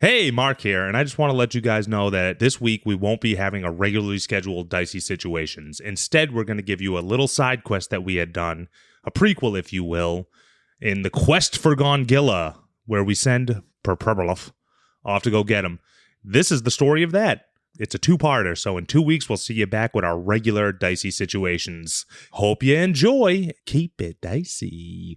Hey, Mark here, and I just want to let you guys know that this week we won't be having a regularly scheduled Dicey Situations. Instead, we're going to give you a little side quest that we had done, a prequel, if you will, in the quest for Gongilla, where we send Perpurbalov off to go get him. This is the story of that. It's a two-parter, so in 2 weeks we'll see you back with our regular Dicey Situations. Hope you enjoy. Keep it dicey.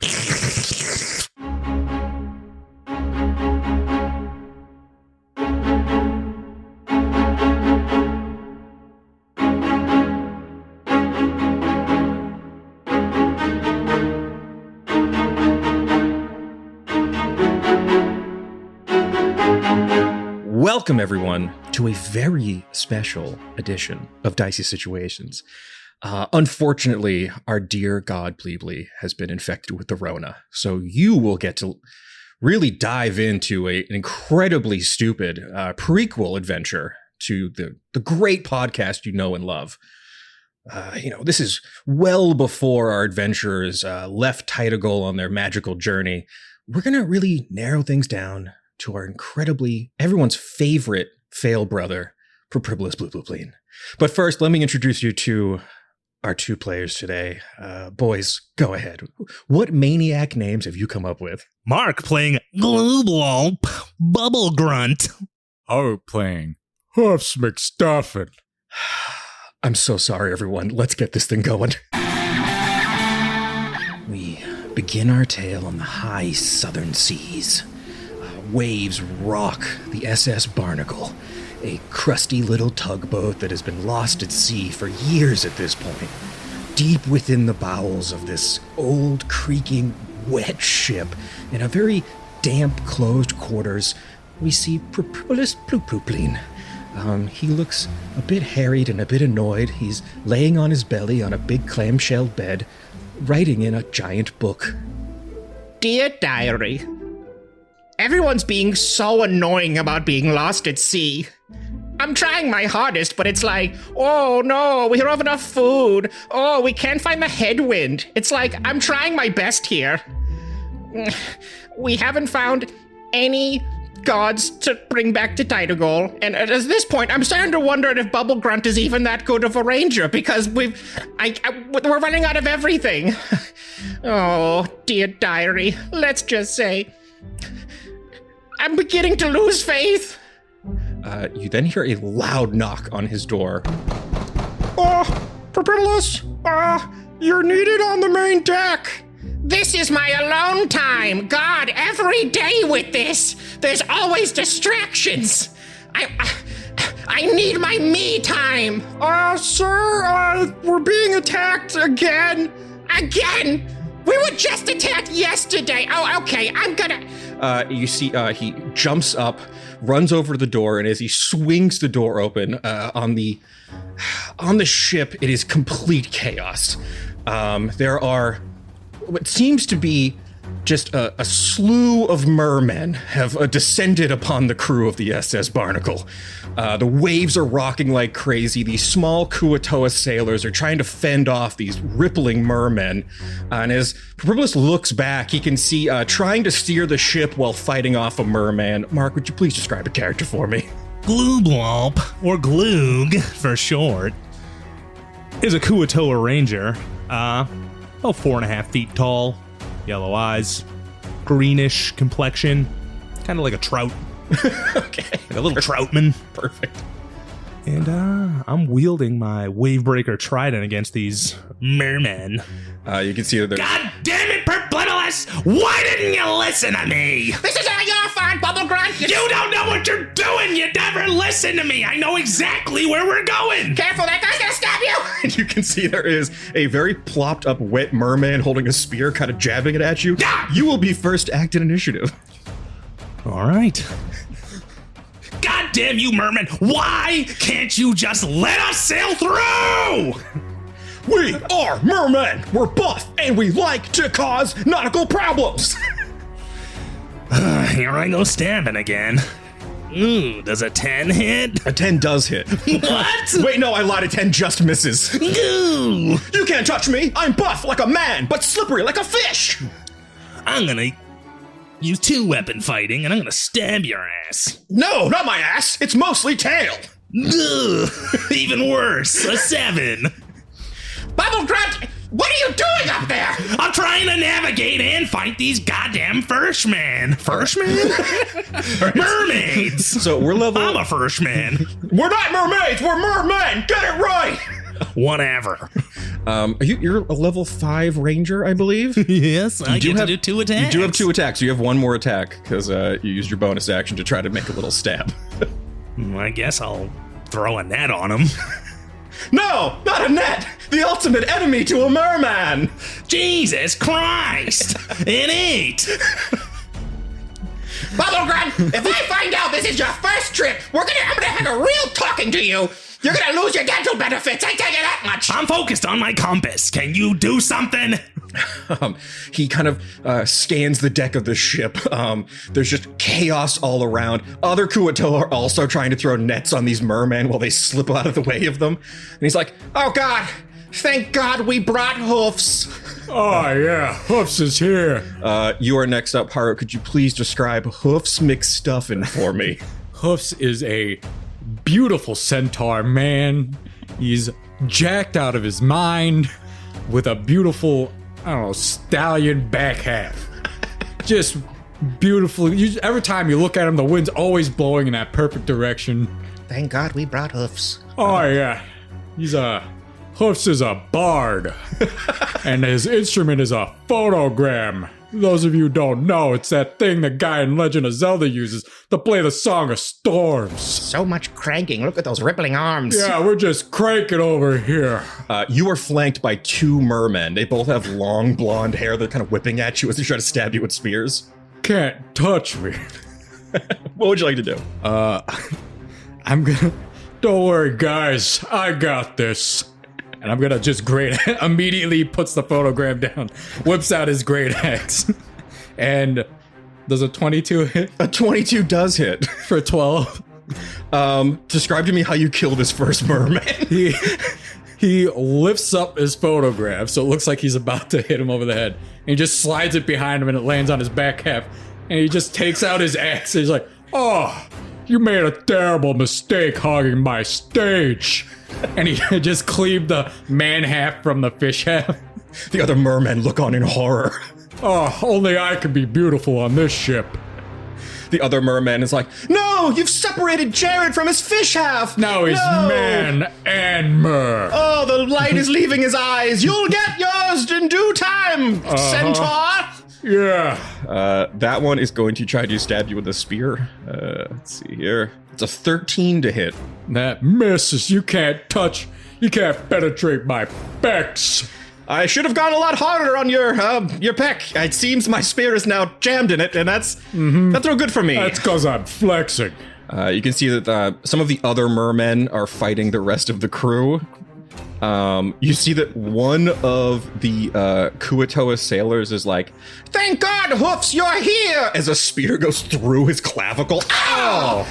Welcome, everyone, to a very special edition of Dicey Situations. Unfortunately, our dear God Bleebly has been infected with the Rona, so you will get to really dive into an incredibly stupid prequel adventure to the great podcast you know and love. This is well before our adventurers left Titagol on their magical journey. We're going to really narrow things down to our everyone's favorite fail brother, Perpurbalus Blooploopleen. But first, let me introduce you to our two players today. Boys, go ahead. What maniac names have you come up with? Mark playing Glooglolp, Bubblegrunt. Oh, playing Hoofs, McStuffin. I'm so sorry, everyone. Let's get this thing going. We begin our tale on the high southern seas. Waves rock the SS Barnacle, a crusty little tugboat that has been lost at sea for years at this point. Deep within the bowels of this old, creaking, wet ship, in a very damp, closed quarters, we see Perpurbalus Blooploopleen. He looks a bit harried and a bit annoyed. He's laying on his belly on a big clamshell bed, writing in a giant book. Dear Diary, everyone's being so annoying about being lost at sea. I'm trying my hardest, but it's like, oh no, we don't have enough food. Oh, we can't find the headwind. It's like, I'm trying my best here. We haven't found any gods to bring back to Titagol, and at this point, I'm starting to wonder if Bubblegrunt is even that good of a ranger, because we're running out of everything. Oh, dear Diary, let's just say, I'm beginning to lose faith. You then hear a loud knock on his door. Oh, Perpurbalus, you're needed on the main deck. This is my alone time. God, every day with this, there's always distractions. I need my me time. Sir, we're being attacked again. Again? We were just attacked yesterday. Oh, okay, I'm gonna... You see, he jumps up, runs over to the door, and as he swings the door open, on the ship, it is complete chaos. There are what seems to be just a slew of mermen have descended upon the crew of the SS Barnacle. The waves are rocking like crazy. These small Kuatoa sailors are trying to fend off these rippling mermen. And as Perpurbalus looks back, he can see trying to steer the ship while fighting off a merman. Mark, would you please describe a character for me? Glooglolp, or Gloog for short, is a Kuatoa ranger. About 4.5 feet tall, yellow eyes, greenish complexion, kind of like a trout. Okay. Like a little troutman. Perfect. And I'm wielding my Wavebreaker trident against these mermen. You can see that there's... God damn it, Perpurbalus! Why didn't you listen to me? This is all your fault, Bubblegrunt. You don't know what you're doing! You never listen to me! I know exactly where we're going! Careful, that guy's gonna stab you! And you can see there is a very plopped up wet merman holding a spear, kind of jabbing it at you. Ah! You will be first to act in initiative. All right. God damn you, merman! Why can't you just let us sail through? We are mermen! We're buff, and we like to cause nautical problems! Here I go stabbing again. Ooh, does a 10 hit? A 10 does hit. What? Wait, no, I lied. A 10 just misses. Ooh. You can't touch me! I'm buff like a man, but slippery like a fish! I'm gonna use 2-weapon fighting, and I'm gonna stab your ass. No, not my ass. It's mostly tail. Ugh, even worse, a 7. Bubblegrunt, what are you doing up there? I'm trying to navigate and fight these goddamn Firshmen. Mermaids. So we're level. I'm a Firstman. We're not mermaids. We're mermen. Get it right. Whatever. You're a level 5 ranger, I believe. Yes, I get to do 2 attacks. You do have 2 attacks. You have 1 more attack because you used your bonus action to try to make a little stab. I guess I'll throw a net on him. No, not a net. The ultimate enemy to a merman. Jesus Christ! It ain't. Bubblegrunt, if I find out this is your first trip, I'm gonna have a real talking to you. You're gonna lose your dental benefits, I tell you that much. I'm focused on my compass. Can you do something? He kind of scans the deck of the ship. There's just chaos all around. Other Kuato are also trying to throw nets on these mermen while they slip out of the way of them. And he's like, oh God, thank God we brought Hoofs. Oh, yeah. Hoofs is here. you are next up, Harout. Could you please describe Hoofs McStuffin for me? Hoofs is a beautiful centaur man. He's jacked out of his mind with a beautiful, I don't know, stallion back half. Just beautiful. Every time you look at him, the wind's always blowing in that perfect direction. Thank God we brought Hoofs. Oh, yeah. Hoofs is a bard. And his instrument is a phonogram. Those of you who don't know, it's that thing the guy in Legend of Zelda uses to play the Song of Storms. So much cranking. Look at those rippling arms. Yeah, we're just cranking over here. You are flanked by 2 mermen. They both have long blonde hair. They're kind of whipping at you as they try to stab you with spears. Can't touch me. What would you like to do? I'm gonna... Don't worry, guys. I got this. And I'm gonna just great immediately puts the photogram down, whips out his great axe, and does a 22 hit? A 22 does hit. For 12. Describe to me how you kill this first merman. He lifts up his photograph, so it looks like he's about to hit him over the head. And he just slides it behind him, and it lands on his back half. And he just takes out his axe. And he's like, "Oh, you made a terrible mistake hogging my stage." And he just cleaved the man half from the fish half. The other mermen look on in horror. Oh, only I can be beautiful on this ship. The other merman is like, "No, you've separated Jared from his fish half. Now he's man and mer." Oh, the light is leaving his eyes. You'll get yours in due time, centaur. Yeah. That one is going to try to stab you with a spear. Let's see here. It's a 13 to hit. That misses. You can't penetrate my pecs. I should have gone a lot harder on your pec. It seems my spear is now jammed in it, and that's no good for me. That's because I'm flexing. You can see that some of the other mermen are fighting the rest of the crew. You see that one of the Kuatoa sailors is like, "Thank God, Hoofs, you're here!" as a spear goes through his clavicle. Ow!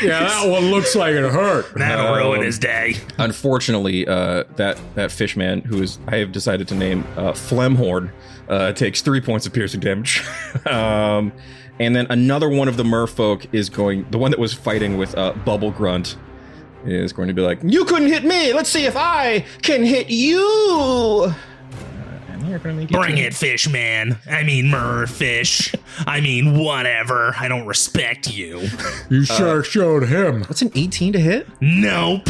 Yeah, that one looks like it hurt. That'll ruin his day. Unfortunately, that fishman, I have decided to name Flemhorn, takes 3 points of piercing damage. And then another one of the merfolk the one that was fighting with Bubblegrunt, is going to be like, "You couldn't hit me. Let's see if I can hit you." And they're going to make Bring it, fish man. I mean, merfish. I mean, whatever. I don't respect you. You sure showed him. That's an 18 to hit? Nope.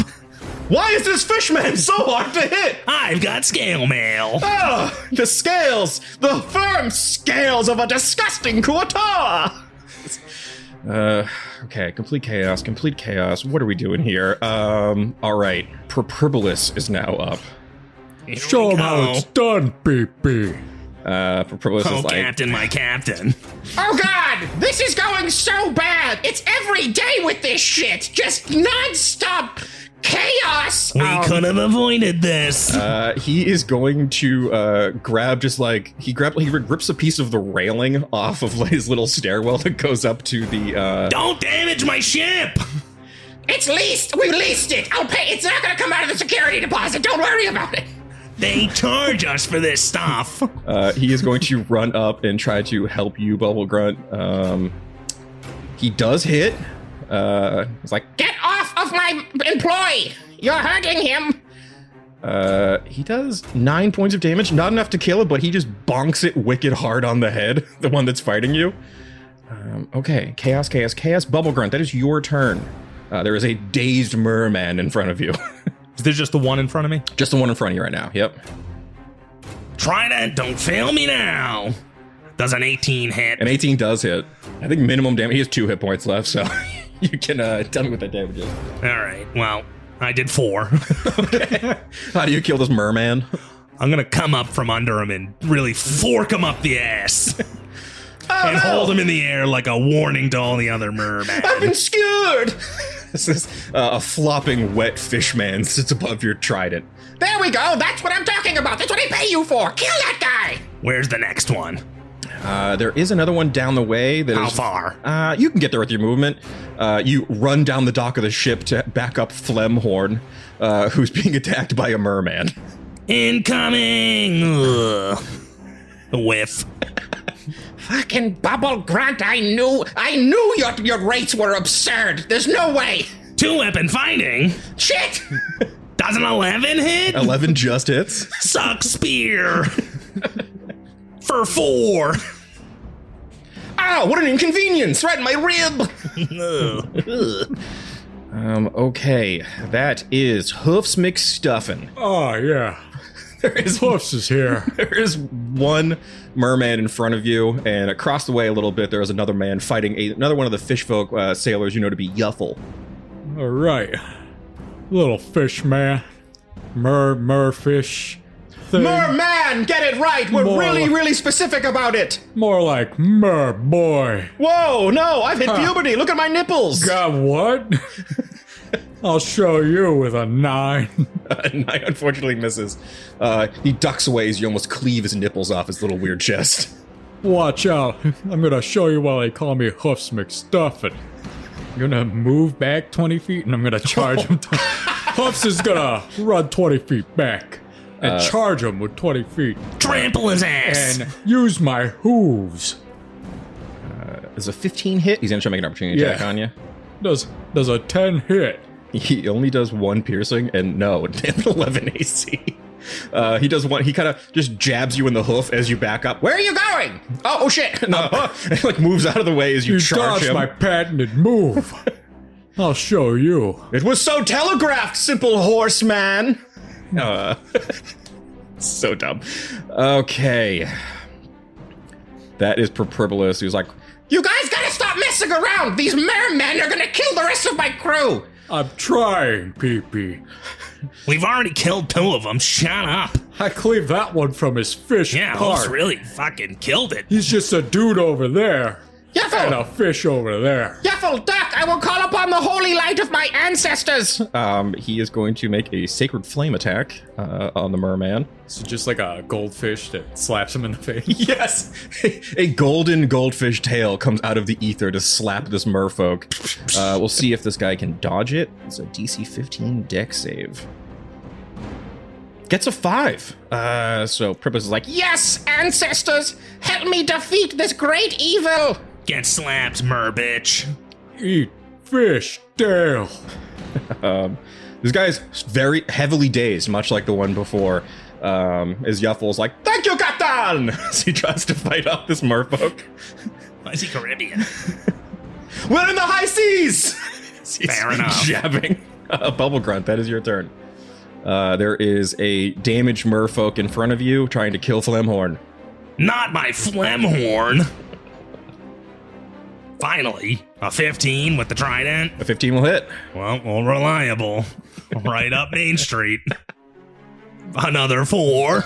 Why is this fishman so hard to hit? I've got scale mail. Oh, the scales, the firm scales of a disgusting Kuatoa. Okay, complete chaos. What are we doing here? All right, Propribolus is now up. Show him how it's done, PP. Propribolus is like, Captain, my captain. Oh God, this is going so bad. It's every day with this shit. Just non-stop chaos. We could have avoided this. he is going to grab he rips a piece of the railing off of his little stairwell that goes up to the Don't damage my ship. It's leased. We leased it. I'll pay. It's not gonna come out of the security deposit. Don't worry about it. They charge us for this stuff. He is going to run up and try to help you, Bubblegrunt. He does hit. It's like, Get off of my employee! You're hurting him! he does 9 points of damage. Not enough to kill it, but he just bonks it wicked hard on the head, the one that's fighting you. Okay, chaos. Bubblegrunt, that is your turn. There is a dazed merman in front of you. Is there just the one in front of me? Just the one in front of you right now, yep. Trident, don't fail me now. Does an 18 hit? An 18 does hit. I think minimum damage, he has 2 hit points left, so you can tell me what that damage is. All right, well, I did 4. Okay. How do you kill this merman? I'm gonna come up from under him and really fork him up the ass. And hold him in the air like a warning to all the other mermen. I've been skewered! This is a flopping wet fish man sits above your trident. There we go! That's what I'm talking about! That's what I pay you for! Kill that guy! Where's the next one? There is another one down the way. How far? You can get there with your movement. You run down the dock of the ship to back up Flemhorn, who's being attacked by a merman. Incoming! Ugh. A whiff. Fucking Bubblegrunt, I knew your rates were absurd. There's no way. 2-weapon fighting? Shit! Does an 11 hit? 11 just hits. Suck spear. For 4. Ow, what an inconvenience! Right in my rib! Okay, that is Hoofs McStuffin. Oh, yeah. Hoofs is here. There is one merman in front of you, and across the way a little bit, there is another man fighting another one of the fishfolk sailors you know to be Yuffle. All right. Little fish man. Merfish thing. Merman! Get it right! We're really specific about it! More like mer boy. Whoa, no, I've hit puberty! Look at my nipples! God, what? I'll show you with a 9. 9 unfortunately misses. He ducks away as you almost cleave his nipples off his little weird chest. Watch out. I'm gonna show you while they call me Hoofs McStuffin. I'm gonna move back 20 feet and I'm gonna charge him. Hoofs is gonna run 20 feet back and charge him with 20 feet. Trample his ass. And use my hooves. Is a 15 hit? He's gonna try to make an opportunity attack on you. Does a 10 hit. He only does 1 piercing, and no, 11 AC. He does one. He kind of just jabs you in the hoof as you back up. Where are you going? Oh shit! No, and like moves out of the way as you charge dodged him. my patented move. I'll show you. It was so telegraphed, simple horseman. So dumb. Okay, that is Perpribolus, who's like, You guys gotta stop messing around! These mermen are gonna kill the rest of my crew! I'm trying, Pee-Pee. We've already killed 2 of them. Shut up. I cleaved that one from his fish Yeah, part. Hoofs really fucking killed it. He's just a dude over there. And Yuffle! a fish over there. Yuffle, duck! I will call upon the holy light of my ancestors! he is going to make a sacred flame attack on the merman. It's just like a goldfish that slaps him in the face. Yes! A golden goldfish tail comes out of the ether to slap this merfolk. We'll see if this guy can dodge it. It's a DC 15 dex save. Gets a 5. So Prippus is like, Yes, ancestors! Help me defeat this great evil! Get slapped, bitch. Eat fish tail. this guy's very heavily dazed, much like the one before. As Yuffle's like, thank you, Captain! As he tries to fight off this merfolk. Why is he Caribbean? We're in the high seas! Fair enough. Jabbing. Bubblegrunt, that is your turn. There is a damaged merfolk in front of you trying to kill Flemhorn. Not my Flemhorn. Finally, a 15 with the trident. A 15 will hit. Well, reliable. Right up Main Street. Another 4.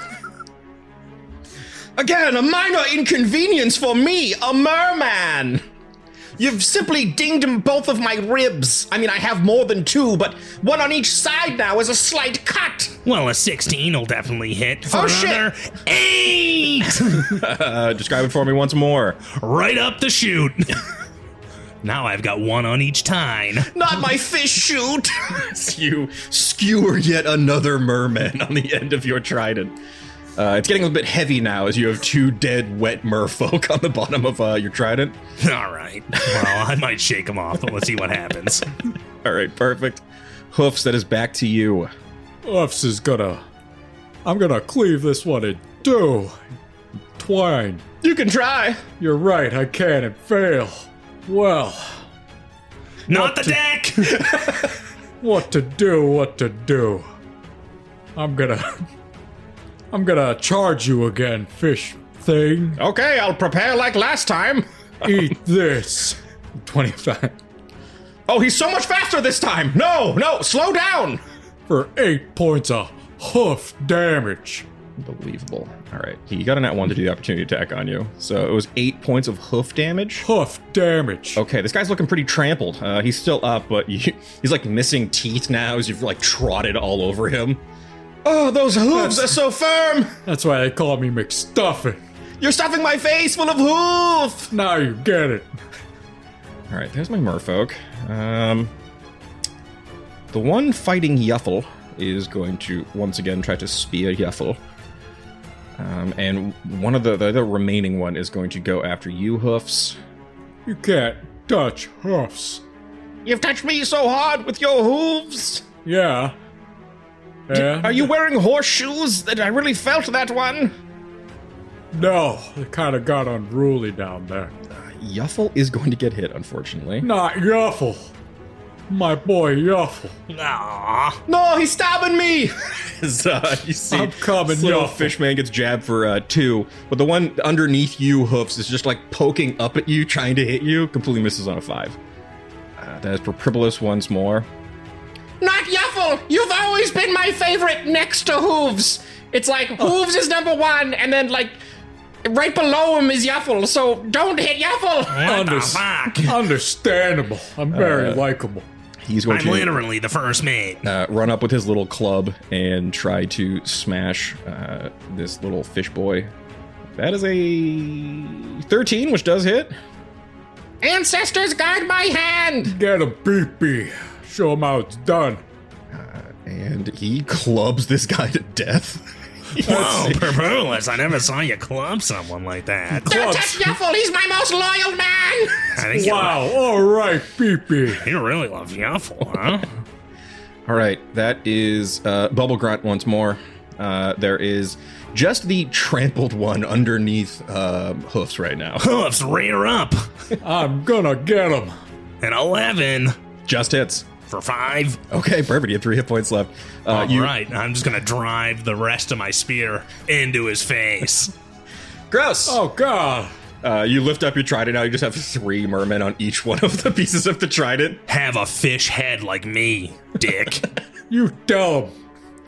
Again, a minor inconvenience for me, a merman. You've simply dinged both of my ribs. I mean, I have more than 2, but one on each side now is a slight cut. Well, a 16 will definitely hit for Oh, another 8. Describe it for me once more. Right up the chute. Now I've got one on each tine. Not my fish shoot! You skewer yet another merman on the end of your trident. It's getting a bit heavy now as you have 2 dead, wet merfolk on the bottom of your trident. All right. Well, I might shake them off, but let's see what happens. All right, perfect. Hoofs, that is back to you. Hoofs is gonna... I'm gonna cleave this one in 2. Twine. You can try. You're right, I can and fail. Well... Not the deck! What to do. I'm gonna charge you again, fish thing. Okay, I'll prepare like last time. Eat this. 25. Oh, he's so much faster this time. No, slow down. For 8 points of hoof damage. Unbelievable. All right, he got a nat 1 to do the opportunity attack on you. So it was 8 points of hoof damage. Hoof damage. Okay, this guy's looking pretty trampled. He's still up, but he's like missing teeth now as you've like trotted all over him. Oh, those hooves are so firm. That's why they call me McStuffin. You're stuffing my face full of hoof. Now you get it. All right, there's my merfolk. The one fighting Yuffle is going to once again try to spear Yuffle. And one of the other remaining one is going to go after you, Hoofs. You can't touch hoofs. You've touched me so hard with your hooves. Yeah. Are you wearing horseshoes? That I really felt that one. No, it kind of got unruly down there. Yuffle is going to get hit, unfortunately. Not Yuffle. My boy Yuffle. Aww. No, he's stabbing me. You see, I'm coming, this little Yuffle. fishman gets jabbed for 2, but the one underneath you, Hoofs, is just like poking up at you, trying to hit you. Completely misses on a 5. That is for Pribulos once more. Not Yuffle. You've always been my favorite next to Hooves. It's like Hooves is number 1, and then like right below him is Yuffle. So don't hit Yuffle. What the fuck? Understandable. I'm very likable. He's going I'm to literally the first mate. run up with his little club and try to smash this little fish boy. That is a 13, which does hit. Ancestors guide my hand. Get him, beep. Show him how it's done. And he clubs this guy to death. Whoa, Perpetuous, I never saw you club someone like that. Don't touch Yuffle. He's my most loyal man. I think Wow, all right, beep. you really love Yuffle, huh? All right, that is Bubblegrunt once more. There is just the trampled one underneath Hoofs right now. Hoofs, rear up. I'm gonna get him. An 11 Just hits. for 5. Okay, perfect. You have 3 hit points left. Right, I'm just gonna drive the rest of my spear into his face. Gross. Oh, God. You lift up your trident now. You just have 3 mermen on each one of the pieces of the trident. Have a fish head like me, dick. You tell him.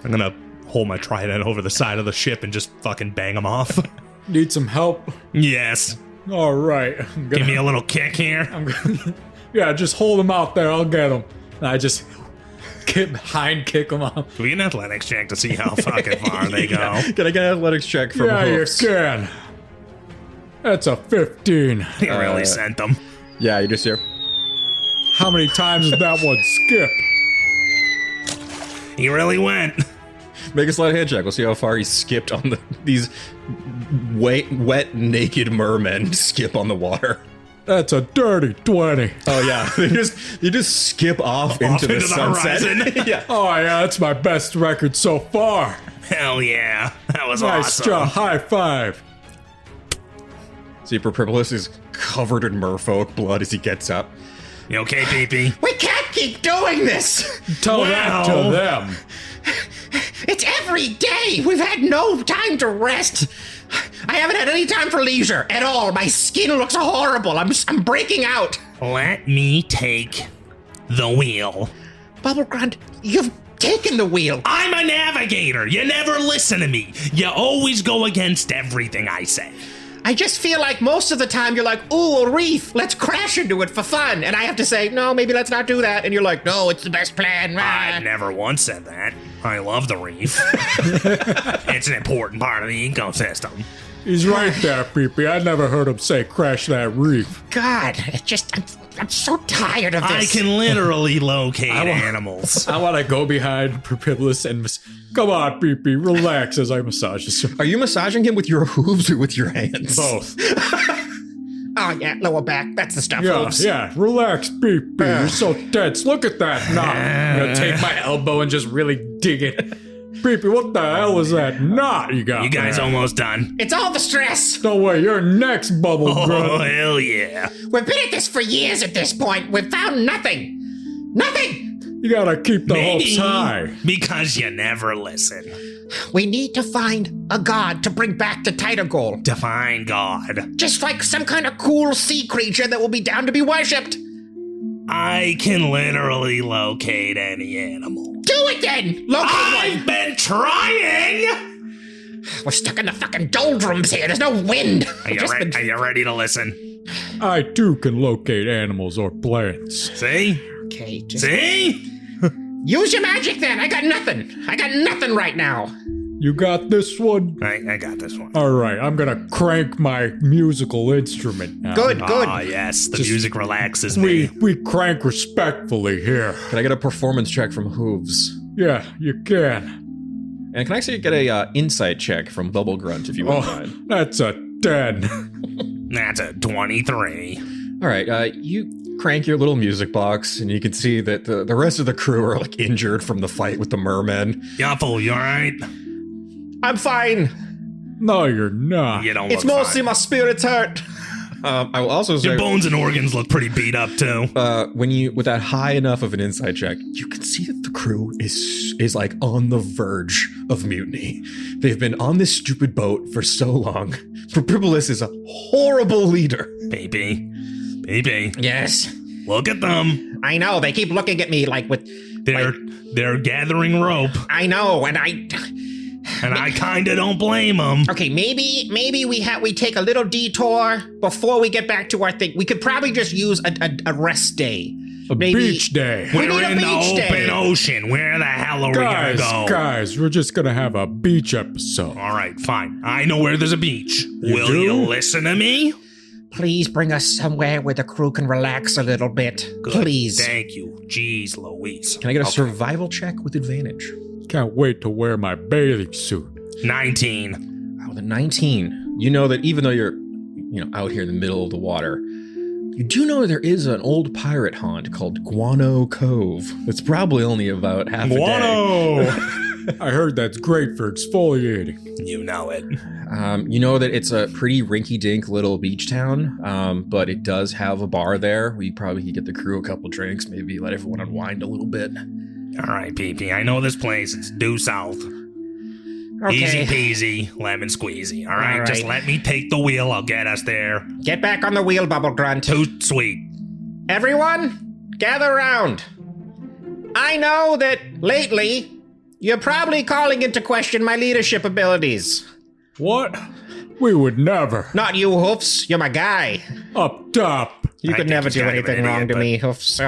I'm gonna hold my trident over the side of the ship and just fucking bang him off. Need some help? Yes. All right. Give me a little kick here. Yeah, just hold him out there. I'll get him. And I just hind kick him off. Do we get an athletics check to see how fucking far they go? Can I get an athletics check from Yeah, you Hoofs? can. That's a 15. He really sent them. Yeah, you just hear. How many times did that one skip? He really went. Make a sleight of hand check. We'll see how far he skipped on these wet, naked mermen skip on the water. That's a dirty 20. Oh yeah, they just skip off into the sunset. horizon. Yeah. Oh, yeah, that's my best record so far. Hell yeah. That was Nice awesome. job. High five. See, Perpetuous is covered in merfolk blood as he gets up. You okay, PP? We can't keep doing this. Tell that to them. It's every day. We've had no time to rest. I haven't had any time for leisure at all. My skin looks horrible. I'm breaking out. Let me take the wheel. Bubblegrunt, you've taken the wheel. I'm a navigator. You never listen to me. You always go against everything I say. I just feel like most of the time you're like, ooh, a reef. Let's crash into it for fun. And I have to say, no, maybe let's not do that. And you're like, no, it's the best plan. I never once said that. I love the reef. It's an important part of the ecosystem. He's right there, Pee-Pee. I never heard him say crash that reef. God, it just, I'm so tired of I this. can literally locate animals. I want to go behind Perpiblus and come on, Pee-Pee, relax as I massage this. Are you massaging him with your hooves or with your hands? Both. Oh, yeah, lower back. That's the stuff, Yeah, Hoofs. yeah, relax, Pee-Pee. You're so tense. Look at that knot. I'm going to take my elbow and just really dig it. Pee-Pee, what the hell is that knot you got? You guys there? almost done. It's all the stress. No way, you're next, Bubblegrunt. Oh, hell yeah. We've been at this for years at this point. We've found nothing. Nothing. You gotta keep the Maybe hopes high. because you never listen. We need to find a god to bring back to Titagol. Define God. Just like some kind of cool sea creature that will be down to be worshipped. I can literally locate any animal. Do it then! Locate I've one! been trying! We're stuck in the fucking doldrums here. There's no wind. Are you ready to listen? I too can locate animals or plants. See? Okay, just See? use your magic then. I got nothing. I got nothing right now. You got this one? I got this one. All right, I'm gonna crank my musical instrument now. Good. Ah, yes, the music relaxes me. We crank respectfully here. Can I get a performance check from Hoofs? Yeah, you can. And can I actually get a insight check from Bubblegrunt if you wouldn't mind? That's a 10. That's a 23. All right, you crank your little music box, and you can see that the rest of the crew are like injured from the fight with the mermen. Yuffle, you alright? I'm fine. No, you're not. You don't It's look mostly fine. my spirit's hurt. I will also say, Your bones and organs look pretty beat up, too. when you with that high enough of an insight check, you can see that the crew is like on the verge of mutiny. They've been on this stupid boat for so long. Perpiblus is a horrible leader. Baby, Yes. look at them. I know. They keep looking at me like with... They're gathering rope, I know, and I kinda don't blame them. Okay, maybe we take a little detour before we get back to our thing. We could probably just use a rest day. A Maybe- beach day. We We're need a in the beach open day. ocean. Where the hell are we gonna go? Guys, we're just gonna have a beach episode. All right, fine. I know where there's a beach. Will do? you listen to me? Please bring us somewhere where the crew can relax a little bit. Good. Please. Thank you. Jeez Louise. Can I get a survival check with advantage? Can't wait to wear my bathing suit. 19. Wow, the 19. You know that even though you're, out here in the middle of the water, you do know there is an old pirate haunt called Guano Cove. It's probably only about half a day. Guano! I heard that's great for exfoliating. You know it. You know that it's a pretty rinky-dink little beach town, but it does have a bar there. We probably could get the crew a couple drinks, maybe let everyone unwind a little bit. All right, PP. I know this place. It's due south. Okay. Easy peasy, lemon squeezy. All right, All just right. let me take the wheel. I'll get us there. Get back on the wheel, Bubblegrunt. Too sweet. Everyone, gather around. I know that lately you're probably calling into question my leadership abilities. What? We would never. Not you, Hoofs. You're my guy. Up top. You I could think never he's do kind of an anything wrong idiot, to me, Hoofs.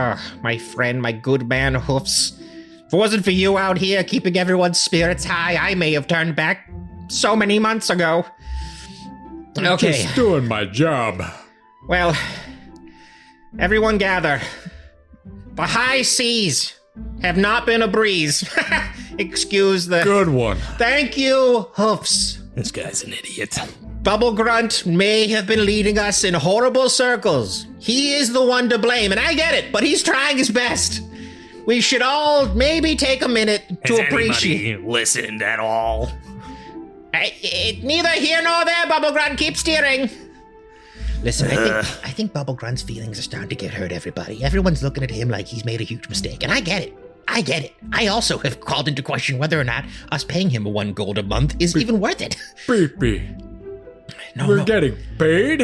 My friend, my good man, Hoofs. If it wasn't for you out here keeping everyone's spirits high, I may have turned back so many months ago. Okay, Just doing my job. well, everyone gather. The high seas have not been a breeze. Excuse the... Good one. Thank you, Hoofs. This guy's an idiot. Bubblegrunt may have been leading us in horrible circles. He is the one to blame, and I get it, but he's trying his best. We should all maybe take a minute to Has appreciate... anybody listened at all? Neither here nor there, Bubblegrunt. Keep steering. Listen, I think Bubblegrunt's feelings are starting to get hurt, everybody. Everyone's looking at him like he's made a huge mistake, and I get it. I also have called into question whether or not us paying him $1 a month is even worth it. Pee-Pee. No, We're getting paid?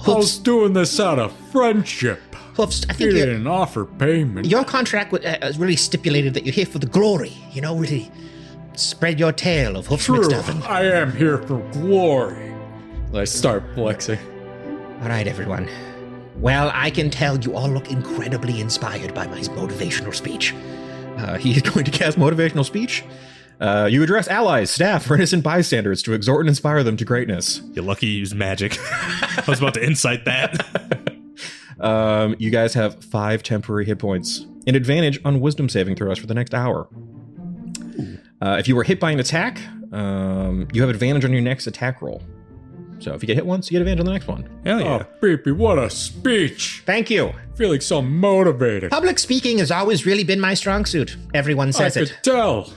How's doing this out of friendship? Hoofs, I You think didn't offer payment. your contract was really stipulated that you're here for the glory. Really spread your tale of Hoofs True, McStuffin. I am here for glory. I start flexing. All right, everyone. Well, I can tell you all look incredibly inspired by my motivational speech. He's going to cast motivational speech. You address allies, staff, or innocent bystanders to exhort and inspire them to greatness. You're lucky you used magic. I was about to incite that. You guys have 5 temporary hit points. An advantage on wisdom saving throws for the next hour. If you were hit by an attack, you have advantage on your next attack roll. So if you get hit once, you get advantage on the next one. Hell yeah. Oh, Beepy, what a speech. Thank you. Feeling so motivated. Public speaking has always really been my strong suit. Everyone says I it. could tell.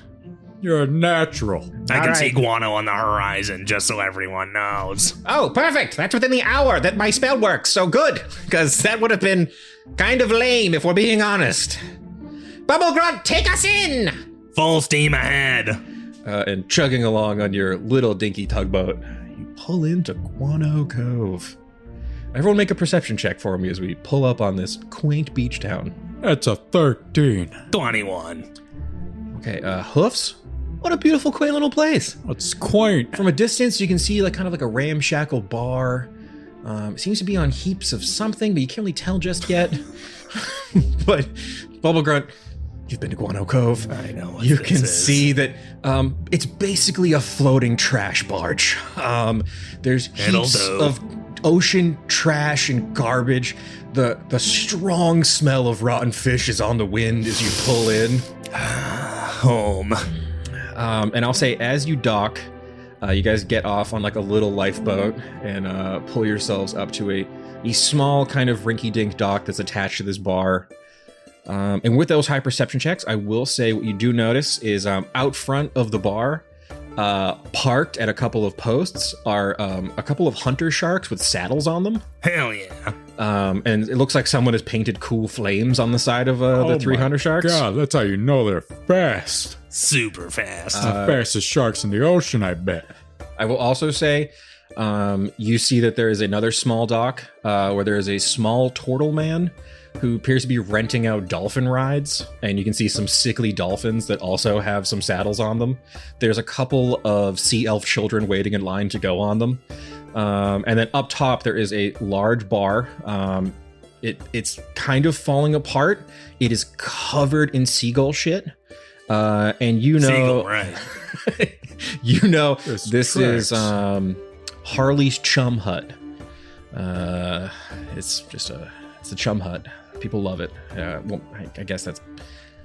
You're a natural. I can All see right. guano on the horizon, just so everyone knows. Oh, perfect. That's within the hour that my spell works. So good. Because that would have been kind of lame if we're being honest. Bubblegrunt, take us in! Full steam ahead. And chugging along on your little dinky tugboat, you pull into Guano Cove. Everyone make a perception check for me as we pull up on this quaint beach town. That's a 13. 21. Okay, Hoofs? What a beautiful, quaint little place. That's quaint. From a distance, you can see like kind of like a ramshackle bar. It seems to be on heaps of something, but you can't really tell just yet. But Bubblegrunt, you've been to Guano Cove. I know what You this can is. see that it's basically a floating trash barge. There's It'll heaps do. of ocean trash and garbage. The strong smell of rotten fish is on the wind as you pull in. Home. And I'll say, as you dock, you guys get off on like a little lifeboat and pull yourselves up to a small kind of rinky-dink dock that's attached to this bar. And with those high perception checks, I will say what you do notice is out front of the bar, parked at a couple of posts, are a couple of hunter sharks with saddles on them. Hell yeah. And it looks like someone has painted cool flames on the side of the 3 hunter sharks. God, that's how you know they're fast. Super fast. The fastest sharks in the ocean, I bet. I will also say, you see that there is another small dock where there is a small turtle man who appears to be renting out dolphin rides, and you can see some sickly dolphins that also have some saddles on them. There's a couple of sea elf children waiting in line to go on them. And then up top, there is a large bar. It's kind of falling apart. It is covered in seagull shit. And you know, Seagull, right. you know, This is tracks. Harley's chum hut. It's a chum hut. People love it. Well, I guess that's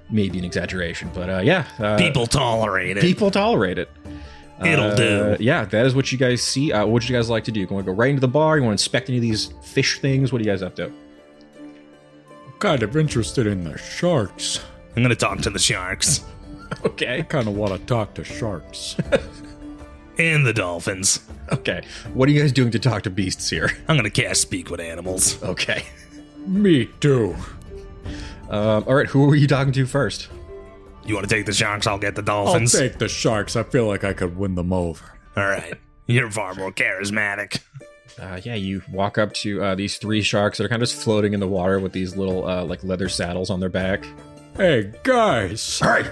maybe an exaggeration, but yeah, People tolerate it. people tolerate it. It'll do. Yeah, that is what you guys see. What would you guys like to do? You want to go right into the bar? You want to inspect any of these fish things? What are you guys up to? Kind of interested in the sharks. I'm gonna talk to the sharks Okay. Kind of want to talk to sharks. and the dolphins. Okay. What are you guys doing to talk to beasts here? I'm gonna cast Speak with Animals. Okay. Me too. All right. Who are you talking to first? You want to take the sharks? I'll get the I'll dolphins. take the sharks. I feel like I could win them over. All right. You're far more charismatic. Yeah, you walk up to these 3 sharks that are kind of just floating in the water with these little like leather saddles on their back. Hey, guys. Hey,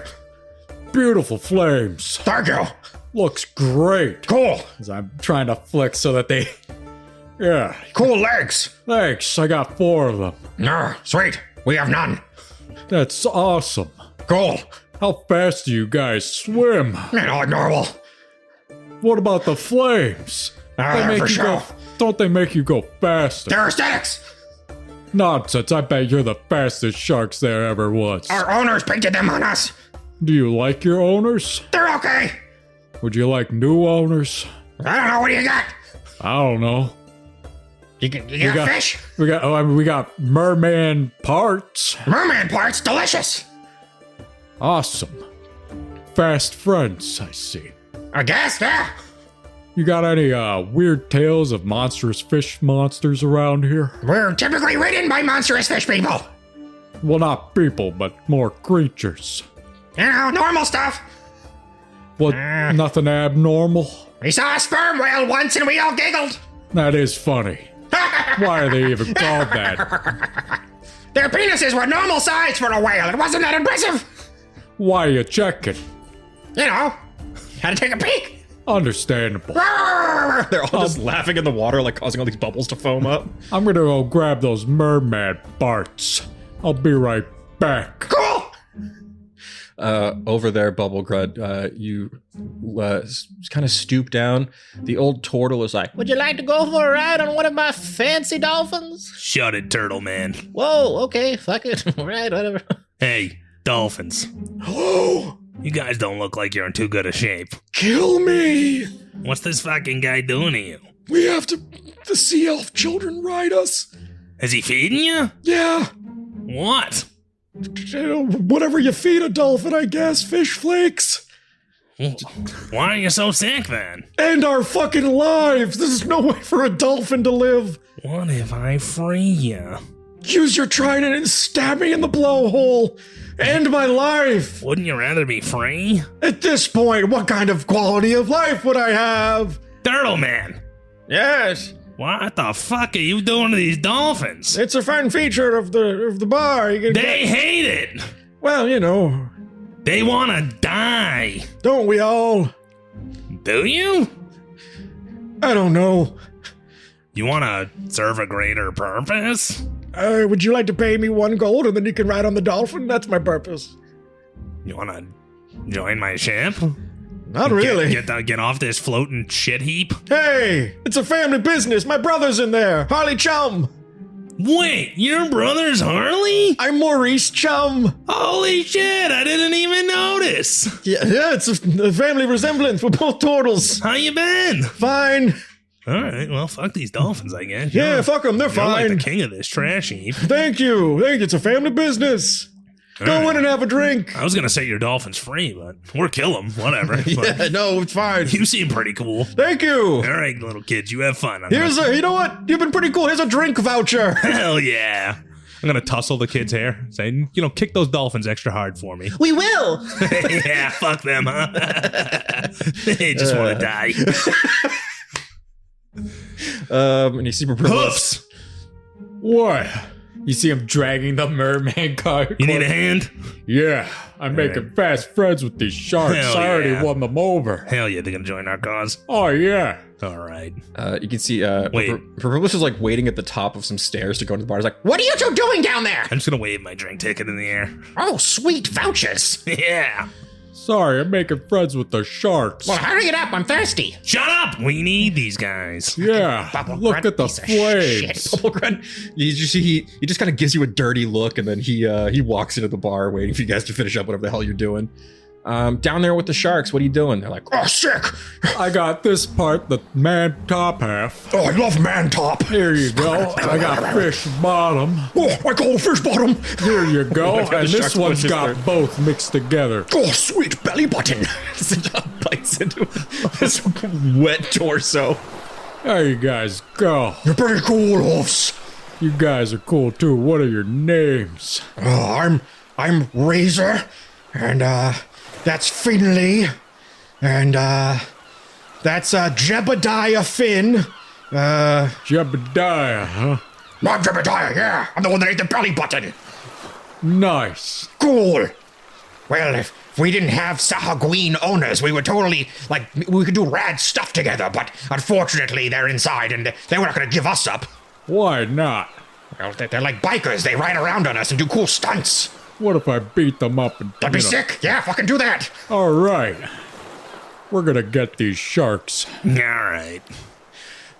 Beautiful flames. thank you. Looks great. Cool. As I'm trying to flick so that they... Yeah. Cool legs. Thanks. I got 4 of them. No, sweet. We have none. That's awesome. Cool. How fast do you guys swim? Like normal. What about the flames? For sure. Don't they make you go faster? They're aesthetics. Nonsense. I bet you're the fastest sharks there ever was. Our owners painted them on us. Do you like your owners? They're okay. Would you like new owners? I don't know. What do you got? I don't know. You got fish? We got merman parts. Merman parts. Delicious. Awesome. Fast friends, I see. I guess, yeah. You got any weird tales of monstrous fish monsters around here? We're typically ridden by monstrous fish people. Well, not people, but more creatures. You know, normal stuff. What? Nothing abnormal? We saw a sperm whale once and we all giggled. That is funny. Why are they even called that? Their penises were normal size for a whale. It wasn't that impressive. Why are you checking? You know, had to take a peek. Understandable. They're all just laughing in the water, like causing all these bubbles to foam up. I'm gonna go grab those merman parts. I'll be right back. Cool. Over there, Bubblegrunt, you kind of stoop down. The old turtle is like, Would you like to go for a ride on one of my fancy dolphins? Shut it, turtle man. Whoa, okay, fuck it. All right, whatever. Hey, dolphins. Oh, You guys don't look like you're in too good a shape. kill me! What's this fucking guy doing to you? We have to. The sea elf children ride us. Is he feeding you? Yeah. What? Whatever you feed a dolphin, I guess. Fish flakes. Why are you so sick then? End our fucking lives. This is no way for a dolphin to live. What if I free you? Use your trident and stab me in the blowhole. End my life. Wouldn't you rather be free? At this point, what kind of quality of life would I have? Turtle man, Yes, what the fuck are you doing to these dolphins? it's a fun feature of the bar. You can They hate it. well, you know, They want to die. don't we all? Do you? I don't know. You want to serve a greater purpose? Would you like to pay me 1 gold and then you can ride on the dolphin? That's my purpose. You want to join my ship? Not really. Get off this floating shit heap? Hey, it's a family business. My brother's in there. Harley Chum. Wait, your brother's Harley? I'm Maurice Chum. Holy shit, I didn't even notice. Yeah, it's a family resemblance. We're both turtles. How you been? Fine. All right, well, fuck these dolphins, I guess. Yeah, You're- fuck them. They're You're like fine. the king of this trash heap. Thank you. It's a family business. Go All right. in and have a drink. I was gonna set your dolphins free, but or kill them, whatever. But No, it's fine. you seem pretty cool. Thank you. All right, little kids, you have fun. You know what? You've been pretty cool. Here's a drink voucher. Hell yeah. I'm gonna tussle the kid's hair, saying, kick those dolphins extra hard for me. We will. Yeah, fuck them, huh? They just want to die. and you see Hoofs! What? You see him dragging the merman car. You need a hand? Yeah, I'm making fast friends with these sharks. Hell I already yeah. won them over. Hell yeah, they're gonna join our cause. Oh, yeah. All right. you can see Wait. Purplis is like waiting at the top of some stairs to go into the bar. He's like, What are you two doing down there? I'm just gonna wave my drink ticket in the air. Oh, sweet vouchers. Yeah. Sorry, I'm making friends with the sharks. Well, hurry it up. I'm thirsty. Shut up! We need these guys. Yeah, Bubblegrunt look at the piece of flames. shit. Bubblegrunt. He just kind of gives you a dirty look, and then he walks into the bar waiting for you guys to finish up whatever the hell you're doing. Down there with the sharks, what are you doing? They're like, Oh, sick. I got this part, the man top half. Oh, I love man top. Here you go. I got fish bottom. Oh, I call fish bottom. Here you go. God, the And shark this one's pushes got through. both mixed together. Oh, sweet belly button. bites into his wet torso. There you guys go. You're pretty cool, Hoofs. You guys are cool too. What are your names? I'm Razor, and that's Finley, and that's Jebediah Finn. Jebediah, huh? I'm Jebediah, yeah. I'm the one that ate the belly button. Nice. Cool. Well, if we didn't have Sahagween owners, we would totally, we could do rad stuff together, but unfortunately they're inside and they were not going to give us up. Why not? Well, they're like bikers. They ride around on us and do cool stunts. What if I beat them up and That'd be sick. Yeah, fucking do that. All right. We're gonna get these sharks. All right.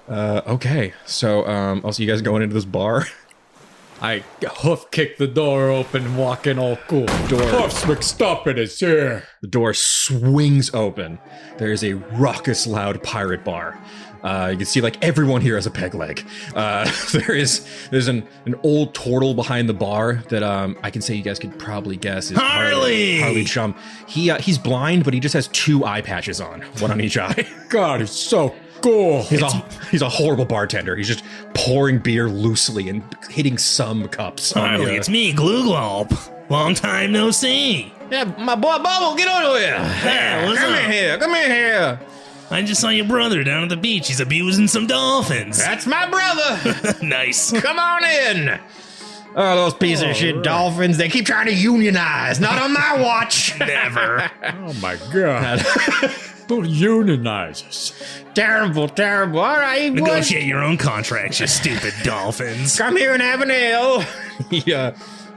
Okay, so also you guys going into this bar? I hoof kick the door open and walk in all cool. Hoofs McStuffin is here. The door swings open. There is a raucous, loud pirate bar. You can see like everyone here has a peg leg. There's an old turtle behind the bar that I can say you guys could probably guess is Harley! Harley Chum. He's blind, but he just has 2 eye patches on, one on each eye. God, he's so cool. He's a horrible bartender. He's just pouring beer loosely and hitting some cups. on Harley, the, it's me, Glooglolp. Long time no see. Yeah, my boy Bubble, get over here. Hey, what's come up? in here. Come in here. I just saw your brother down at the beach. He's abusing some dolphins. That's my brother. Nice. Come on in. Oh, those piece of shit dolphins. They keep trying to unionize. Not on my watch. Never. Oh my god. Don't unionize us. Terrible, terrible. All right, what? Negotiate your own contracts, you stupid dolphins. Come here and have an ale.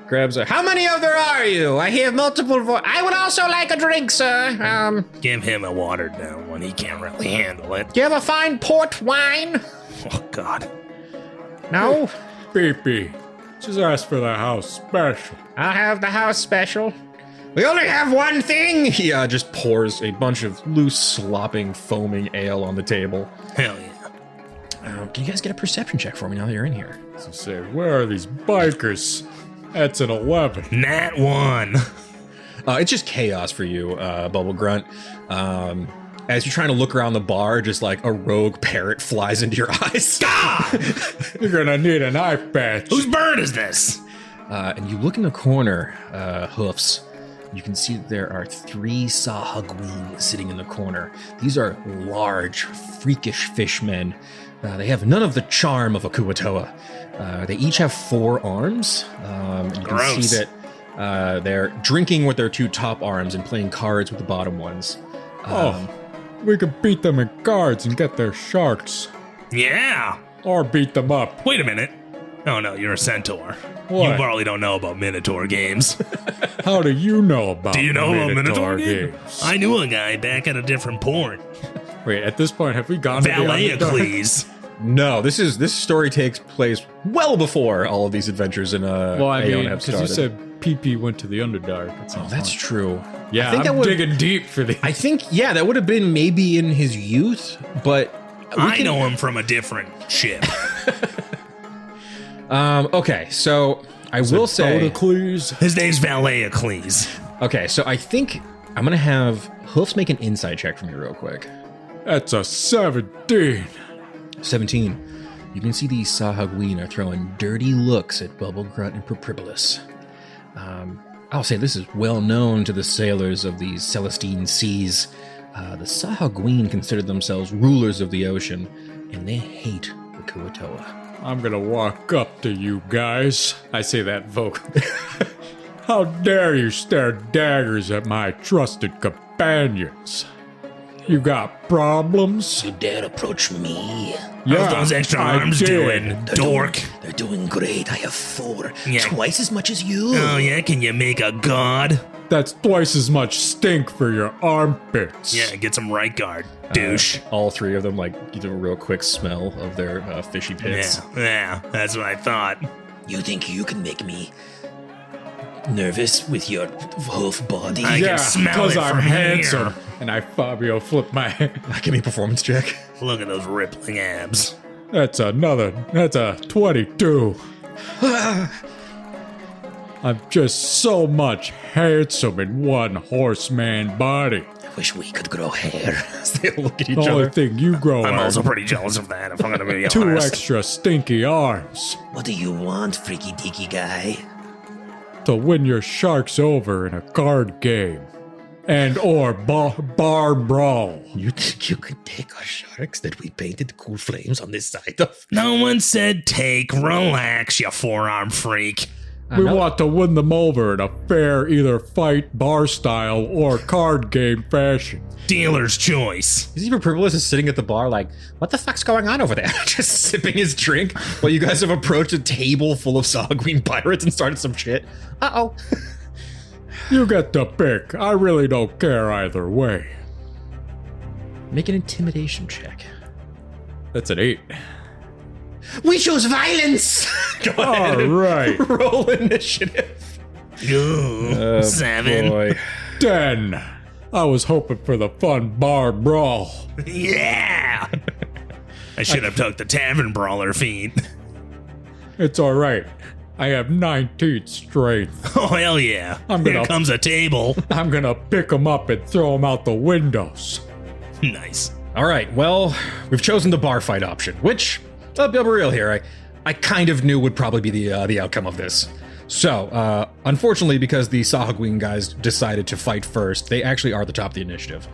grabs a. How many of there are you? I hear multiple voices. I would also like a drink, sir. Give him a watered down one. He can't really handle it. Do you have a fine port wine? Oh, God. No? Beep. Just ask for the house special. I'll have the house special. We only have one thing. He just pours a bunch of loose, slopping, foaming ale on the table. Hell yeah. Can you guys get a perception check for me now that you're in here? So say, where are these bikers? That's an 11. Nat 1. It's just chaos for you, Bubblegrunt. As you're trying to look around the bar, just like a rogue parrot flies into your eyes. You're gonna need an eye patch. Whose bird is this? And you look in the corner, Hoofs. You can see that there are 3 Sahagween sitting in the corner. These are large, freakish fishmen. They have none of the charm of a Kuatoa. They each have 4 arms. And you can see that they're drinking with their 2 top arms and playing cards with the bottom ones. We could beat them in cards and get their sharks. Yeah. Or beat them up. Wait a minute. Oh, no, you're a centaur. What? You probably don't know about Minotaur games. How do you know about Do you know about Minotaur games? games? I knew a guy back at a different port. Wait, at this point, have we gone to the Underdark? Valaeocles. No, this story takes place well before all of these adventures in Well, I Aeon mean, have because you started. said PP went to the Underdark. Oh, that's true. Yeah, I think I'm that would. digging deep for these. I think that would have been maybe in his youth, but I know him from a different ship. Okay, so I will say. Bodacles? His name's Valaeocles. Okay, so I think I'm gonna have Hoofs make an insight check for me real quick. That's a 17. 17. You can see these Sahagween are throwing dirty looks at Bubblegrunt and Propribolus. I'll say this is well known to the sailors of these Celestine seas. The Sahagween consider themselves rulers of the ocean, and they hate the Kuatoa. I'm gonna walk up to you guys. I say that vocal. How dare you stare daggers at my trusted companions? You got problems? You dare approach me? Yeah, How's those extra I arms did. doing, dork? They're doing great. I have 4. Yeah. Twice as much as you. Oh, yeah? Can you make a god? That's twice as much stink for your armpits. Yeah, get some right guard, douche. All 3 of them give them a real quick smell of their fishy pits. Yeah, that's what I thought. You think you can make me nervous with your hoof body? I can smell it I'm from handsome. here. And I Fabio flip my head. Give me a performance check. Look at those rippling abs. That's a 22. I'm just so much handsome in one horseman body. I wish we could grow hair. They look at each The only other. thing you grow I'm are also pretty jealous of that, if I'm gonna be 2 honest. extra stinky arms What do you want, freaky deaky guy? to win your sharks over in a card game. And or bar brawl. You think you can take our sharks that we painted cool flames on this side of? No one said take. Relax, you forearm freak. We want to win them over in a fair either fight, bar style, or card game fashion. Dealer's choice. You see Propribolus is sitting at the bar what the fuck's going on over there? Just sipping his drink while you guys have approached a table full of Sahagween pirates and started some shit. Uh-oh. You get the pick. I really don't care either way. Make an intimidation check. That's an 8. We chose violence! Go ahead All and right. roll initiative. Ooh, 7. Boy. 10. I was hoping for the fun bar brawl. Yeah! I should have took the tavern brawler feat. It's all right. I have 19 strength. Oh, hell yeah. I'm Here gonna- comes a table. I'm gonna pick them up and throw them out the windows. Nice. All right, well, we've chosen the bar fight option, which, I'll be real here, I kind of knew would probably be the outcome of this. So, unfortunately, because the Sahagween guys decided to fight first, they actually are the top of the initiative.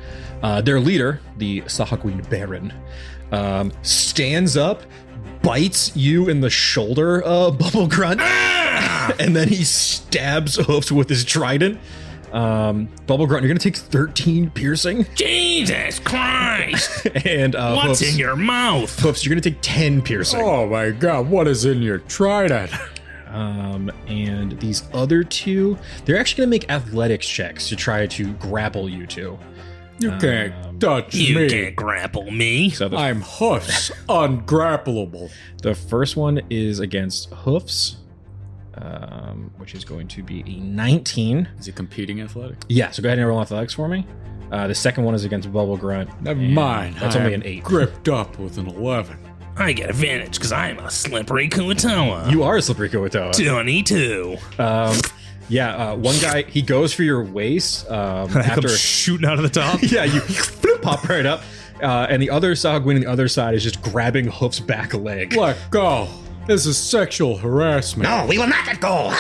Their leader, the Sahagween Baron, stands up, bites you in the shoulder, Bubblegrunt, and then he stabs Hoofs with his trident. Bubblegrunt, you're gonna take 13 piercing, Jesus Christ! and What's Hoofs, in your mouth? Hoofs, you're gonna take 10 piercing. Oh my god, what is in your trident? And these other two, they're actually going to make athletics checks to try to grapple you two. You can't touch You me. can't grapple me. So I'm Hoofs, ungrappleable. the first one is against Hoofs, which is going to be a 19. Is he competing athletic? Yeah, so go ahead and roll athletics for me. The second one is against Bubblegrunt. Never and mind. That's only an 8. Gripped up with an 11. I get advantage because I'm a slippery Kuatoa. You are a slippery Koatoa. 22. One guy, he goes for your waist after shooting out of the top. yeah, you bloop, pop right up. And the other Sahagwin on the other side is just grabbing Hoof's back leg. Let go. This is sexual harassment. No, we will not let go.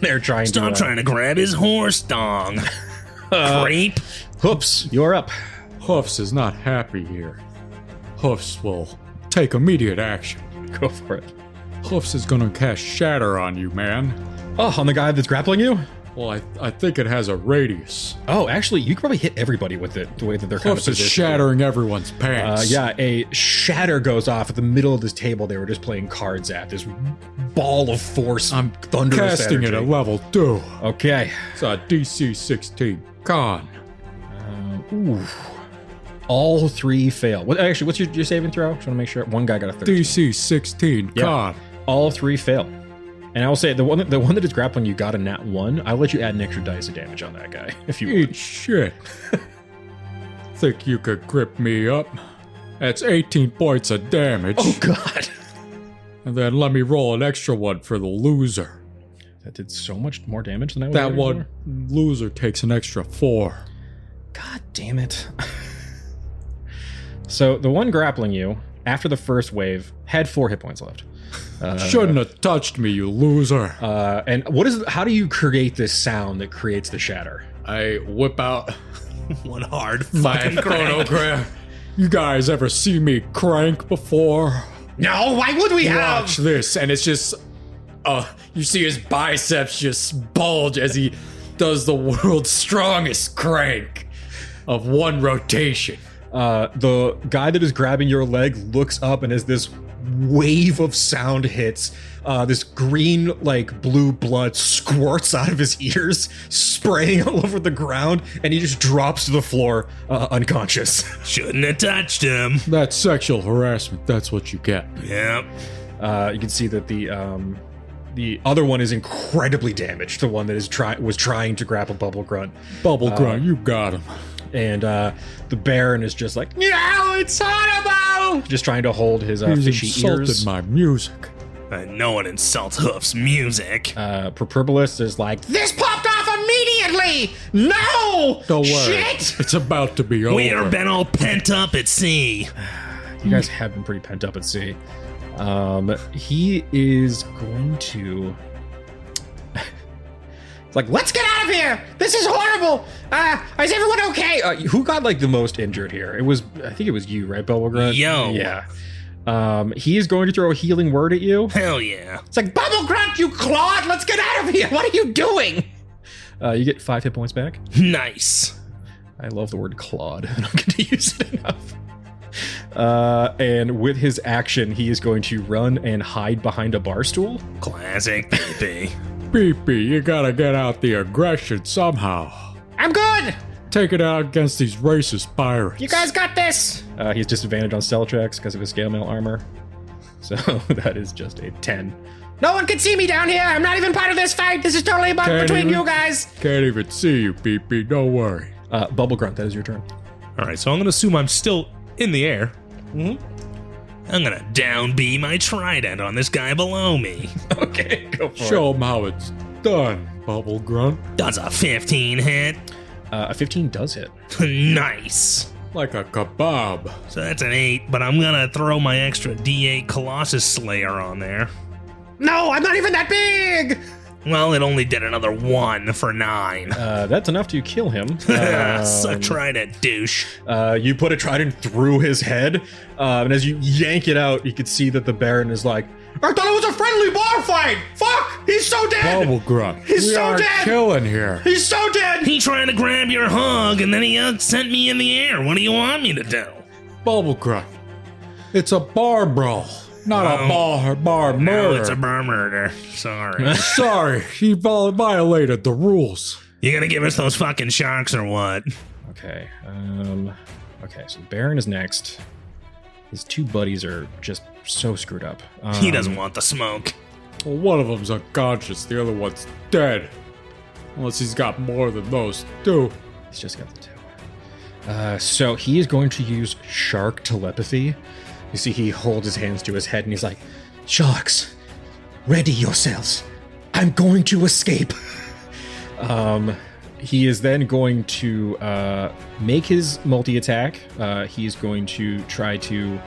They're trying Stop to trying to grab his horse dong. Creep. Hoofs, you're up. Hoofs is not happy here. Hoofs will take immediate action. Go for it. Hoofs is gonna cast Shatter on you, man. Oh, on the guy that's grappling you? Well, I think it has a radius. Oh, actually, you could probably hit everybody with it, the way that they're kind of Hoofs is positioned. shattering everyone's pants. Yeah, a shatter goes off at the middle of this table they were just playing cards at. This ball of force. I'm thunderous casting it energy. at level 2. Okay. It's a DC 16 con. Ooh. All 3 fail. Actually, what's your saving throw? Just want to make sure. One guy got a 13. DC 16 Yeah. con. All 3 fail. And I will say, the one that is grappling you got a nat 1. I'll let you add an extra dice of damage on that guy, if you Eat want. shit. Think you could grip me up? That's 18 points of damage. Oh, God. And then let me roll an extra one for the loser. That did so much more damage than I was That ready one for. loser takes an extra 4. God damn it. So, the one grappling you, after the first wave, had 4 hit points left. Shouldn't have touched me, you loser. And how do you create this sound that creates the shatter? I whip out One hard my fucking crank. photograph. You guys ever see me crank before? No, why would we have? Watch this, and it's just, you see his biceps just bulge as he does the world's strongest crank of one rotation. The guy that is grabbing your leg looks up, and as this wave of sound hits, this green, blue blood squirts out of his ears, spraying all over the ground, and he just drops to the floor, unconscious. Shouldn't have touched him. That's sexual harassment. That's what you get. Yep. You can see that the other one is incredibly damaged. The one that was trying to grapple Bubblegrunt. Bubblegrunt, you got him. And the Baron is just like, no, it's horrible! Just trying to hold his He's fishy insulted ears. my music. No one insults Hoof's music. Perperbolus is like, This popped off immediately! No! Don't worry. Shit! It's about to be over. We are been all pent up at sea. you guys have been pretty pent up at sea. He is going to... It's like, Let's get out of here! This is horrible! Is everyone okay? who got the most injured here? I think it was you, right, Bubblegrunt? Yo. Yeah. He is going to throw a healing word at you. Hell yeah. It's like, Bubblegrunt, you clod! Let's get out of here! What are you doing? You get 5 hit points back. Nice. I love the word clod. I don't get to use it enough. And with his action, he is going to run and hide behind a bar stool. Classic PP. Beepy, you gotta get out the aggression somehow. I'm good! Take it out against these racist pirates. You guys got this! He's disadvantaged on stealth checks because of his scale mail armor. So that is just a 10. No one can see me down here! I'm not even part of this fight! This is totally a bug Can't between even- you guys! Can't even see you, Beepy. Don't worry. Bubblegrunt, that is your turn. All right, so I'm going to assume I'm still in the air. I'm gonna down B my trident on this guy below me. Okay, go for Show him how it's done, Bubblegrunt. Does a 15 hit? A 15 does hit. Nice. Like a kebab. So that's an 8, but I'm gonna throw my extra D8 Colossus Slayer on there. No, I'm not even that big! Well, it only did another 1 for 9. That's enough to kill him. Suck trident, douche. You put a trident through his head, and as you yank it out, you can see that the Baron is like, I thought it was a friendly bar fight! Fuck! He's so dead! Bubblegrunt. He's we so are dead! killing here. He's so dead! He tried to grab your hug, and then he sent me in the air. What do you want me to do? Bubblegrunt. It's a bar brawl. Not a bar No, murder. it's a bar murder. Sorry. Sorry, he violated the rules. You gonna give us those fucking sharks or what? Okay. Okay, so Baron is next. His two buddies are just so screwed up. He doesn't want the smoke. Well, one of them's unconscious, the other one's dead. Unless he's got more than those two. He's just got the two. So he is going to use shark telepathy. You see, he holds his hands to his head and he's like, Sharks, ready yourselves. I'm going to escape. he is then going to make his multi-attack. He's going to try to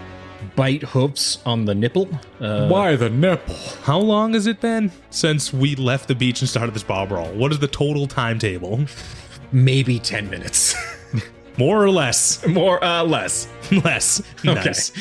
bite Hoofs on the nipple. Why the nipple? How long has it been since we left the beach and started this bar brawl? What is the total timetable? Maybe 10 minutes. More or less? More, less. Less. Nice.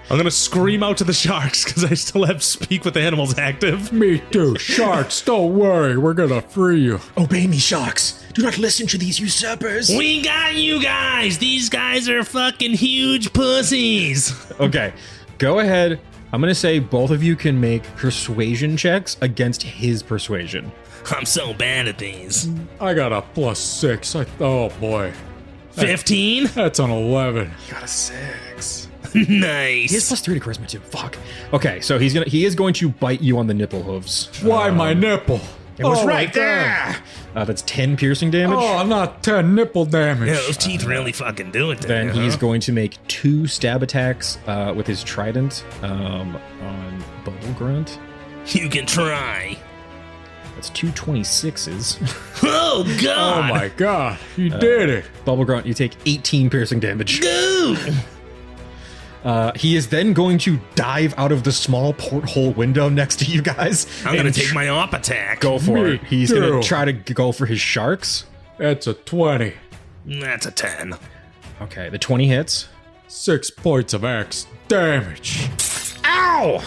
I'm gonna scream out to the sharks because I still have speak with the animals active. Me too. Sharks, don't worry. We're gonna free you. Obey me, sharks. Do not listen to these usurpers. We got you guys. These guys are fucking huge pussies. Okay, go ahead. I'm going to say both of you can make persuasion checks against his persuasion. I'm so bad at these. I got a +6. Oh boy. 15? That's an 11. You got a 6. Nice. He has +3 to charisma too. Fuck. Okay, so he is going to bite you on the nipple, Hooves. Why my nipple? It was Oh, right my God. there. That's 10 piercing damage. Oh, not 10 nipple damage. Yeah, those teeth really fucking do it. Then Then he's going to make 2 stab attacks with his trident on Bubblegrunt. You can try. That's 2 26s. Oh Oh God. my God. You did it. Bubblegrunt, you take 18 piercing damage. Go. He is then going to dive out of the small porthole window next to you guys. I'm gonna and take my op attack. Go for Me it. He's going too. to try to go for his sharks. That's a 20. That's a 10. Okay, the 20 hits. 6 points of axe damage. Ow!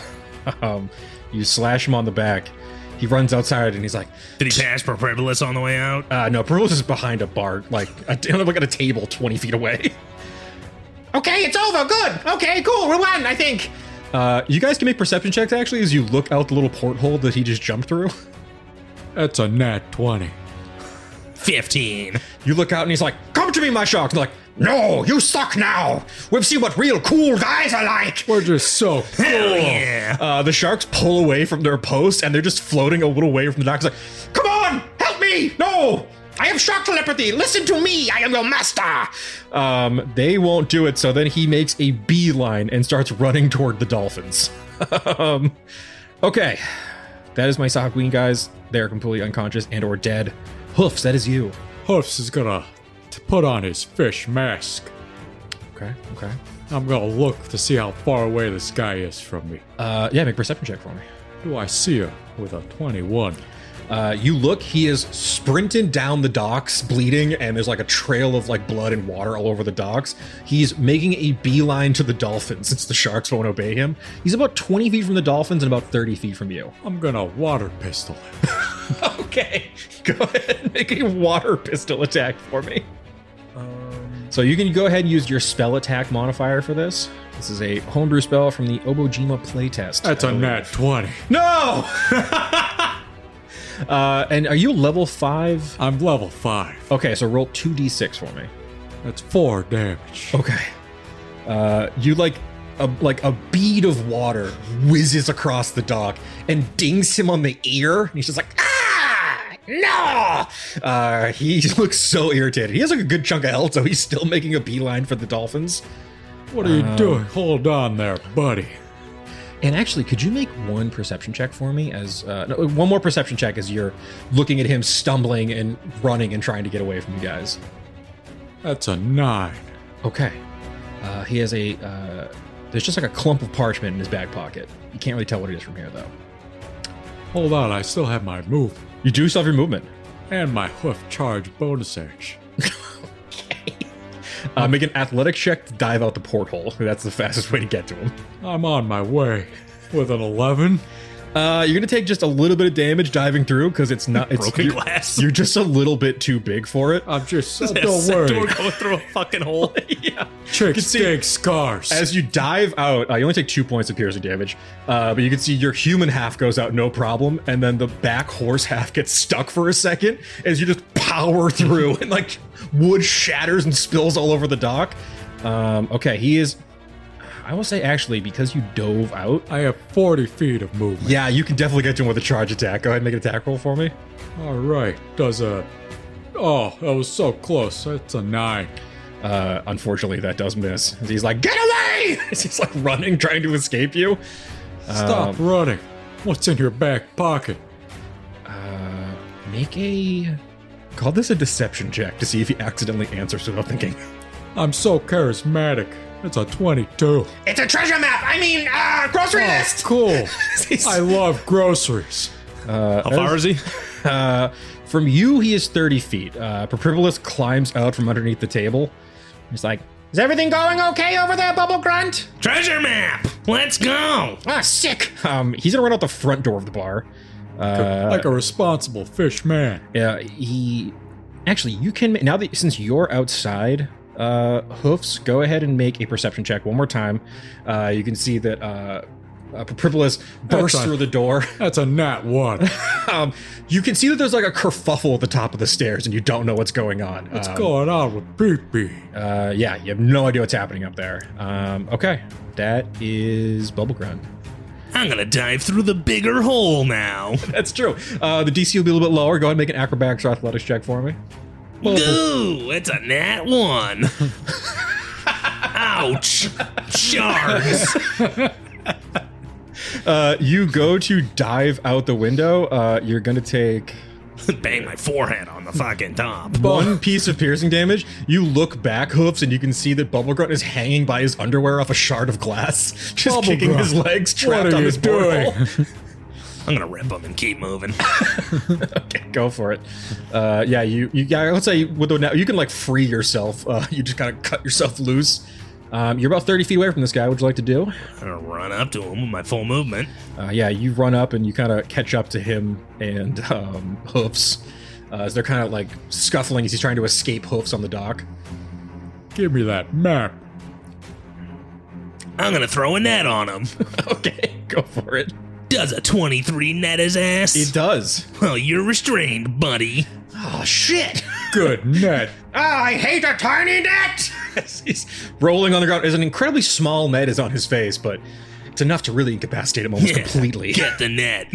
You slash him on the back. He runs outside and he's like, Did he pass for Privilis on the way out? no, Perilous is behind a bar, like at a table 20 feet away. Okay, it's over. Good. Okay, cool. We won, I think. You guys can make perception checks actually as you look out the little porthole that he just jumped through. That's a nat 20. 15. You look out and he's like, come to me, my sharks. And they're like, No, you suck now. We've seen what real cool guys are like. We're just so cool. Hell yeah. the sharks pull away from their post and they're just floating a little way from the dock. It's like, Come on, help me. No, I have shark telepathy. Listen to me. I am your master. they won't do it. So then he makes a beeline and starts running toward the dolphins. Okay. That is my Sahagween guys. They're completely unconscious and or dead. Hoofs, that is you. Hoofs is gonna put on his fish mask. Okay. I'm gonna look to see how far away this guy is from me. Yeah, make a perception check for me. Do I see her with a 21? You look, he is sprinting down the docks, bleeding, and there's like a trail of like blood and water all over the docks. He's making a beeline to the dolphins since the sharks won't obey him. He's about 20 feet from the dolphins and about 30 feet from you. I'm gonna water pistol him. Okay, go ahead and make a water pistol attack for me. So you can go ahead and use your spell attack modifier for this. This is a homebrew spell from the Obojima playtest. That's a nat 20. No! And are you level 5? I'm level 5. Okay, so roll 2d6 for me. That's 4 damage. Okay. You like a bead of water whizzes across the dock and dings him on the ear. And he's just like, no! He looks so irritated. He has like a good chunk of health, so he's still making a beeline for the dolphins. What are you doing? Hold on there, buddy. And actually, could you make one perception check for me? One more perception check as you're looking at him stumbling and running and trying to get away from you guys. That's a 9. Okay. He has there's just like a clump of parchment in his back pocket. You can't really tell what it is from here, though. Hold on, I still have my move. You do still have your movement. And my hoof charge bonus action. Make an athletics check to dive out the porthole. That's the fastest way to get to him. I'm on my way with an 11. You're gonna take just a little bit of damage diving through because it's not. It's Broken glass. You're just a little bit too big for it. I'm just don't Door worry. go through a fucking hole. Yeah. Chicks see- dig scars. As you dive out, you only take 2 points of piercing damage, but you can see your human half goes out no problem, and then the back horse half gets stuck for a second as you just power through, and like wood shatters and spills all over the dock. Okay, he is. I will say actually, because you dove out, I have 40 feet of movement. yeah, you can definitely get to him with a charge attack. Go ahead and make an attack roll for me. All right. Does a... Oh, that was so close. That's a 9. Unfortunately, that does miss. He's like, get away! He's like running, trying to escape you. Stop running. What's in your back pocket? Make a... Call this a deception check to see if he accidentally answers without thinking. I'm so charismatic. It's a 22. It's a treasure map. I mean, grocery Oh, list. cool. I love groceries. How far is he? From you, he is 30 feet. Propribolus climbs out from underneath the table. He's like, Is everything going okay over there, Bubblegrunt? Treasure map. Let's go. Ah, sick. he's gonna run out the front door of the bar. Like a responsible fish man. Yeah, he... Actually, you can... Now that since you're outside... Hoofs, go ahead and make a perception check one more time. You can see that Propribolus bursts That's through the door. That's a nat 1. You can see that there's like a kerfuffle at the top of the stairs, and you don't know what's going on. What's going on with Pee-Pee? Yeah, you have no idea what's happening up there. Okay, that is Bubblegrunt. I'm gonna dive through the bigger hole now. That's true. The DC will be a little bit lower. Go ahead and make an acrobatics or athletics check for me. Ooh, it's a nat 1. Ouch. Shards. You go to dive out the window. You're gonna take Bang my forehead on the fucking top. one piece of piercing damage. You look back, Hoofs, and you can see that Bubblegrunt is hanging by his underwear off a shard of glass, just kicking his legs trapped what are on you his doing? porthole. I'm gonna rip him and keep moving. Okay, go for it. Yeah, let's say with the you can like free yourself. You just kind of cut yourself loose. You're about 30 feet away from this guy. What'd you like to do? I'm gonna run up to him with my full movement. Yeah, you run up and you kind of catch up to him and Hoofs as they're kind of like scuffling as he's trying to escape Hoofs on the dock. Give me that map. I'm gonna throw a net on him. Okay, go for it. Does a 23 net his ass? It does. Well, you're restrained, buddy. Oh, shit. Good net. I hate a tiny net. He's rolling on the ground. As an incredibly small net is on his face, but it's enough to really incapacitate him almost completely. Get the net.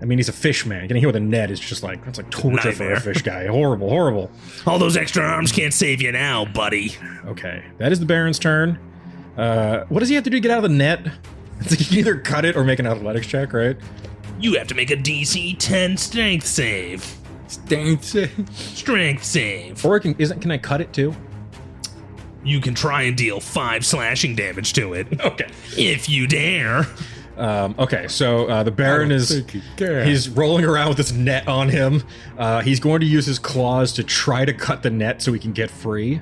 I mean, he's a fish man. Getting hit with a net is just like, that's like torture for Nightmare. a fish guy. Horrible, horrible. All those extra arms can't save you now, buddy. Okay, that is the Baron's turn. What does he have to do to get out of the net? It's like you can either cut it or make an athletics check, right? You have to make a DC 10 strength save. Strength save. Or can I cut it too? You can try and deal 5 slashing damage to it. Okay. If you dare. Okay, so the Baron I don't is think he can. he's rolling around with this net on him. He's going to use his claws to try to cut the net so he can get free.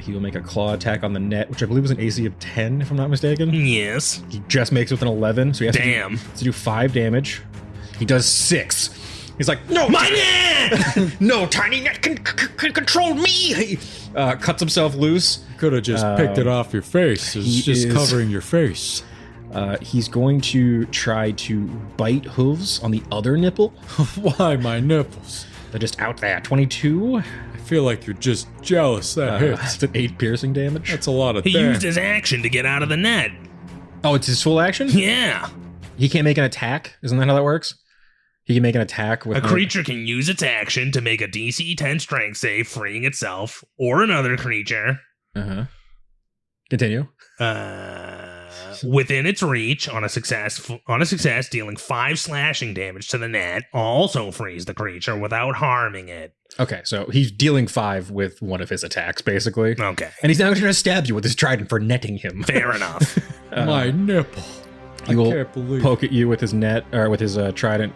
He will make a claw attack on the net, which I believe was an AC of 10, if I'm not mistaken. Yes. He just makes it with an 11, so he has Damn. to do 5 damage. He does 6. He's like, no, My net! no, tiny net can control me. He cuts himself loose. Could have just picked it off your face. he It's just is- covering your face. He's going to try to bite Hooves on the other nipple. Why my nipples? They're just out there. 22. I feel like you're just jealous. That hits. It's an 8 piercing damage. That's a lot of He damage. used his action to get out of the net. Oh, it's his full action? Yeah. He can't make an attack? Isn't that how that works? He can make an attack with A creature can use its action to make a DC 10 strength save, freeing itself or another creature Uh-huh. Continue. within its reach on a success, dealing 5 slashing damage to the net. Also frees the creature without harming it. Okay, so he's dealing 5 with one of his attacks, basically. Okay. And he's now going to stab you with his trident for netting him. Fair enough. My nipple. He I will can't believe poke at you with his net, or with his trident.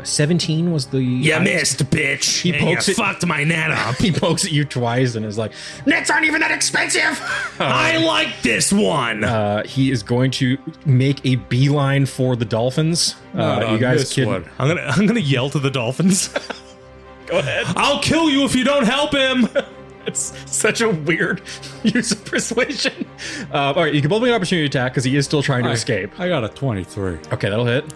17 was the... You missed, bitch. He And pokes you it- fucked my net up. He pokes at you twice and is like, Nets aren't even that expensive. I like this one. he is going to make a beeline for the dolphins. You guys can... I'm gonna yell to the dolphins. Go ahead. I'll kill you if you don't help him. It's such a weird use of persuasion. All right, you can both make an opportunity attack because he is still trying to escape. I got a 23. Okay, that'll hit.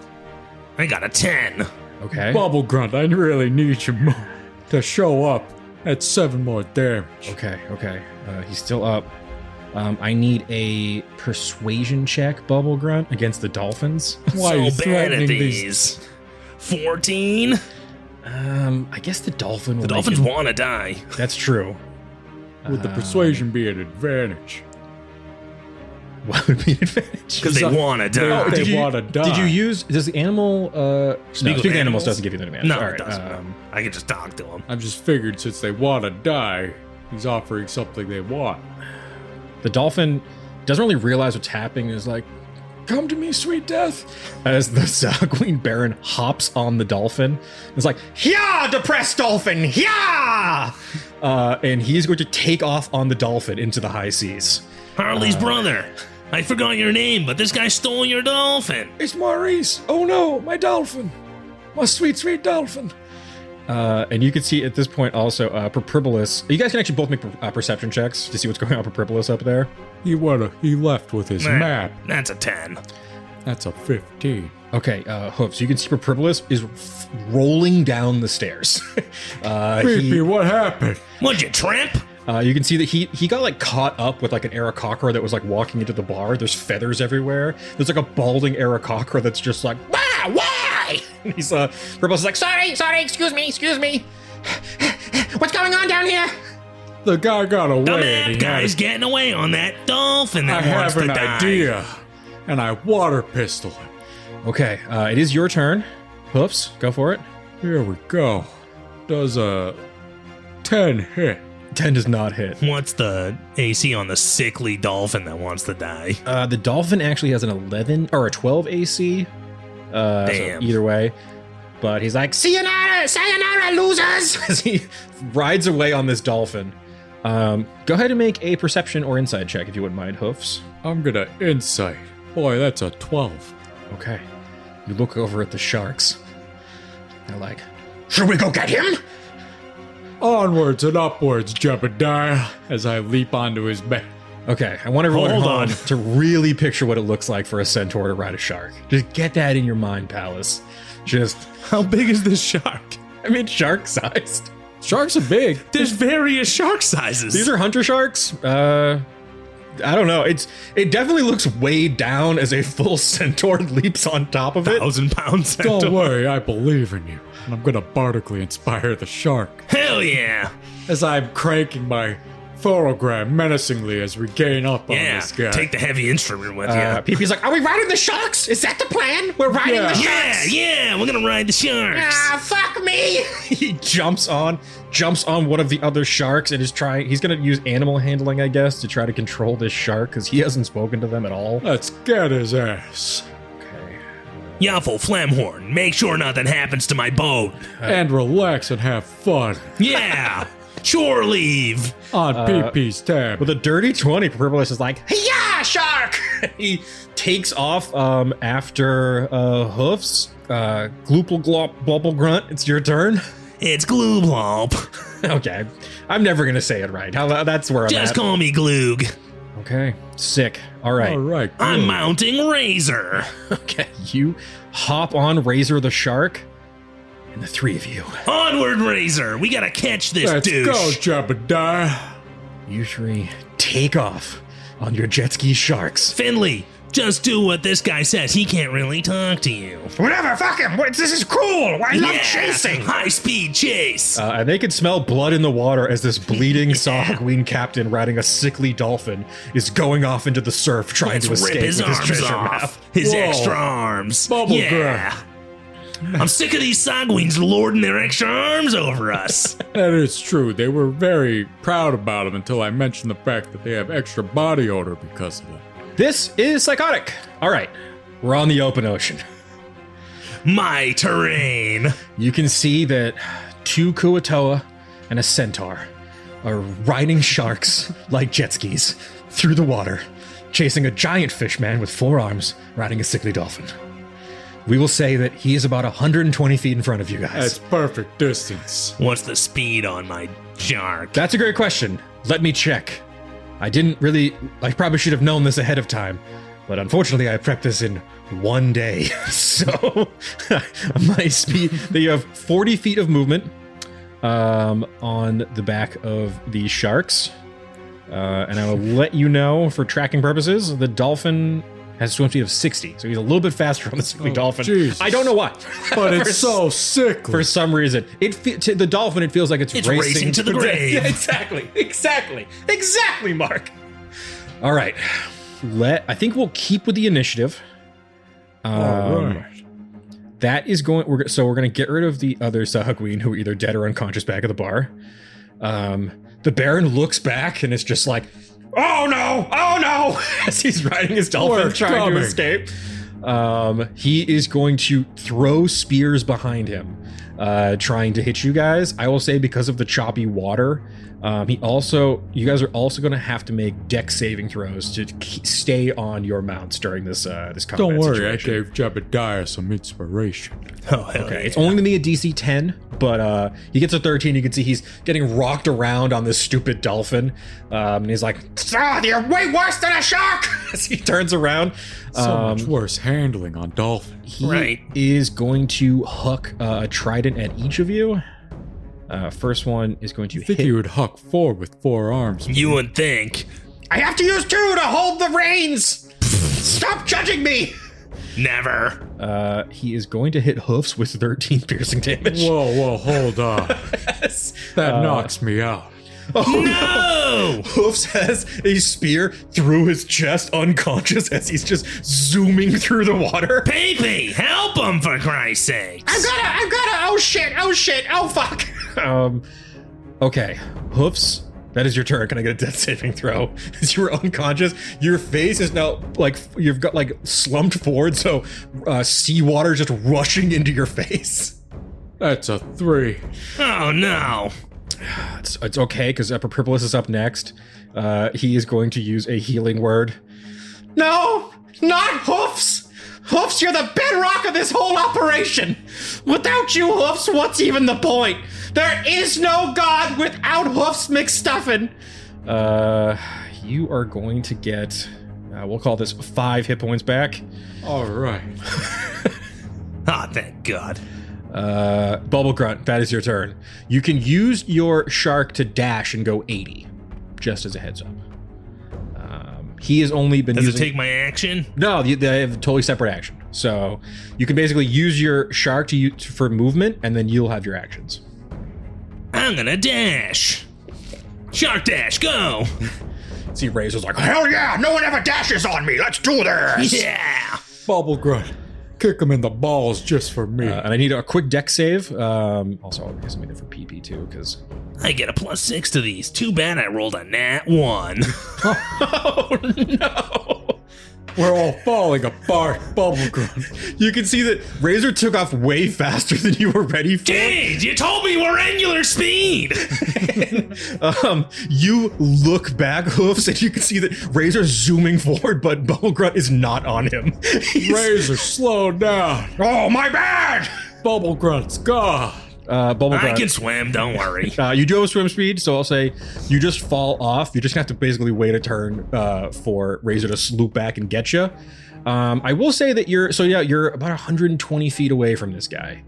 I got a 10. Okay. Bubblegrunt, I really need you more to show up. That's 7 more damage. Okay. He's still up. I need a persuasion check, Bubblegrunt, against the dolphins. Why are you So bad at threatening these. 14. I guess the dolphin will The make dolphins it- want to die. That's true. Would the persuasion be an advantage? What would be an advantage? Because they want to die. Oh, they want to die. Did you use... Does the animal... Speak with with animals animals? doesn't give you an advantage. No, All it right, doesn't. I can just talk to them. I've just figured since they want to die, he's offering something they want. The dolphin doesn't really realize what's happening and is like, come to me, sweet death. As the Sanguine Baron hops on the dolphin. It's like, Yeah, depressed dolphin. Yeah. and he's going to take off on the dolphin into the high seas. Harley's brother. I forgot your name, but this guy stole your dolphin. It's Maurice. Oh no, my dolphin. My sweet, sweet dolphin. And you can see at this point also Propribolus. You guys can actually both make perception checks to see what's going on with Propribolus up there. He left with his Nah, map. That's a 10. That's a 15. Okay, Hoofs. You can see Propribolus is rolling down the stairs. Creepy, what happened? What'd you tramp? You can see that he got like caught up with like an Aarakocra that was like walking into the bar. There's feathers everywhere. There's like a balding Aarakocra that's just like, Ah, why? and he's Propribolus is like, Sorry, excuse me. What's going on down here? The guy got away. The and map he guy's had getting away on that dolphin I that wants have to an die. idea, and I water pistol him. okay, it is your turn. Hoofs, go for it. Here we go. Does a 10 hit? 10 does not hit. What's the AC on the sickly dolphin that wants to die? The dolphin actually has an 11 or a 12 AC. So Damn. either way, but he's like, Sayonara, losers. as he rides away on this dolphin. Go ahead and make a perception or insight check if you wouldn't mind, Hoofs. I'm gonna insight. Boy, that's a 12. Okay. You look over at the sharks. They're like, Should we go get him? Onwards and upwards, Jebediah, as I leap onto his back. okay, I want everyone Hold at home on. to really picture what it looks like for a centaur to ride a shark. Just get that in your mind, Palace. Just, How big is this shark? I mean, shark-sized. Sharks are big. There's various shark sizes. These are hunter sharks. I don't know. It definitely looks weighed down as a full centaur leaps on top of it. 1,000-pound centaur. Don't worry, I believe in you. And I'm gonna bardically inspire the shark. Hell yeah. As I'm cranking my photogram menacingly as we gain up on Yeah. this guy. Take the heavy instrument with PP's like, Are we riding the sharks? Is that the plan? We're riding Yeah. the you. sharks. Yeah, we're gonna ride the sharks. Ah, fuck me. he jumps on one of the other sharks and he's gonna use animal handling, I guess, to try to control this shark because he hasn't spoken to them at all. Let's get his ass. Okay. Yaffle Flamhorn, make sure nothing happens to my boat. And relax and have fun. Yeah. Shore leave. On PP's tab. With a dirty 20, Propribolus is like, Yeah, shark. he takes off after Hoofs. Glooglolp, Bubblegrunt, it's your turn. It's Glooglolp. Okay. I'm never going to say it right. That's where I'm Just at. call me Gloog. Okay. Sick. All right. All right. I'm good. mounting Razor. Okay. You hop on Razor the Shark, and the three of you. Onward, Razor. We gotta catch this Let's douche. go, Jebediah. You three take off on your jet ski sharks. Finley, just do what this guy says. He can't really talk to you. Whatever, fuck him. This is cool. I love chasing. High-speed chase. And they can smell blood in the water as this bleeding Sahagween captain riding a sickly dolphin is going off into the surf trying Let's to rip escape his with his arms treasure off. map. His Whoa. extra arms. Bubblegrunt. Yeah. I'm sick of these Sagweens lording their extra arms over us. That is true. They were very proud about him until I mentioned the fact that they have extra body odor because of it. This is psychotic. All right, we're on the open ocean. My terrain. You can see that 2 Kuatoa and a centaur are riding sharks like jet skis through the water, chasing a giant fish man with 4 arms riding a sickly dolphin. We will say that he is about 120 feet in front of you guys. That's perfect distance. What's the speed on my shark? That's a great question. Let me check. I probably should have known this ahead of time, but unfortunately I prepped this in 1 day. So my speed, you have 40 feet of movement on the back of these sharks. And I will let you know, for tracking purposes, the dolphin has a swim speed of 60, so he's a little bit faster on the sickly dolphin. Jesus. I don't know why, But it's so sickly. for some reason, to the dolphin, it feels like it's racing to the grave. Yeah, exactly, Mark. All right, I think we'll keep with the initiative. All right. That is going. We're going to get rid of the other Sahagween who are either dead or unconscious back at the bar. The Baron looks back and it's just like, oh no, as he's riding his dolphin We're trying coming. to escape. He is going to throw spears behind him, trying to hit you guys. I will say, because of the choppy water, you guys are also going to have to make dex saving throws to stay on your mounts during this combat Don't worry, situation. I gave Jebediah some inspiration. Oh, hell Okay, yeah. it's only gonna be a DC 10, but he gets a 13. You can see he's getting rocked around on this stupid dolphin, and he's like, You're way worse than a shark! as he turns around. So much worse handling on dolphin. He Right. is going to hook a trident at each of you. First one is going to I think hit. he would huck 4 with 4 arms. You would think. I have to use 2 to hold the reins! Stop judging me! Never. He is going to hit Hoofs with 13 piercing damage. Whoa, hold on. That knocks me out. No! Hoofs has a spear through his chest, unconscious, as he's just zooming through the water. Pee-pee, help him for Christ's sake. I've gotta, oh shit, oh fuck! Okay, Hoofs, that is your turn. Can I get a death saving throw? As you were unconscious, your face is now you've got slumped forward, so seawater just rushing into your face. That's a 3. Oh no. It's okay, because Upper Purpolis is up next. He is going to use a healing word. No, not Hoofs! Hoofs, you're the bedrock of this whole operation! Without you, Hoofs, what's even the point? There is no god without Hoofs, McStuffin! You are going to get, we'll call this 5 hit points back. All right. Ah, thank God. Bubblegrunt, that is your turn. You can use your shark to dash and go 80, just as a heads up. He has only been Does using... it take my action? No, they have a totally separate action. So you can basically use your shark to use for movement, and then you'll have your actions. I'm gonna dash. Shark dash, go. See, Razor's like, Hell yeah, no one ever dashes on me. Let's do this. Yeah. Bubblegrunt. Kick him in the balls just for me. and I need a quick dex save. Also, I'll get something for PP too, because... I get a +6 to these. Too bad I rolled a nat 1. Oh, no! We're all falling apart, Bubblegrunt. You can see that Razor took off way faster than you were ready for. Jeez, you told me we're angular speed. You look back, Hoofs, and you can see that Razor's zooming forward, but Bubblegrunt is not on him. Razor, slow down. Oh, my bad. Bubblegrunt's gone. Bubblegrunt. I can swim, don't worry. You do have swim speed, so I'll say you just fall off. You just have to basically wait a turn for Razor to sloop back and get you. I will say that you're about 120 feet away from this guy.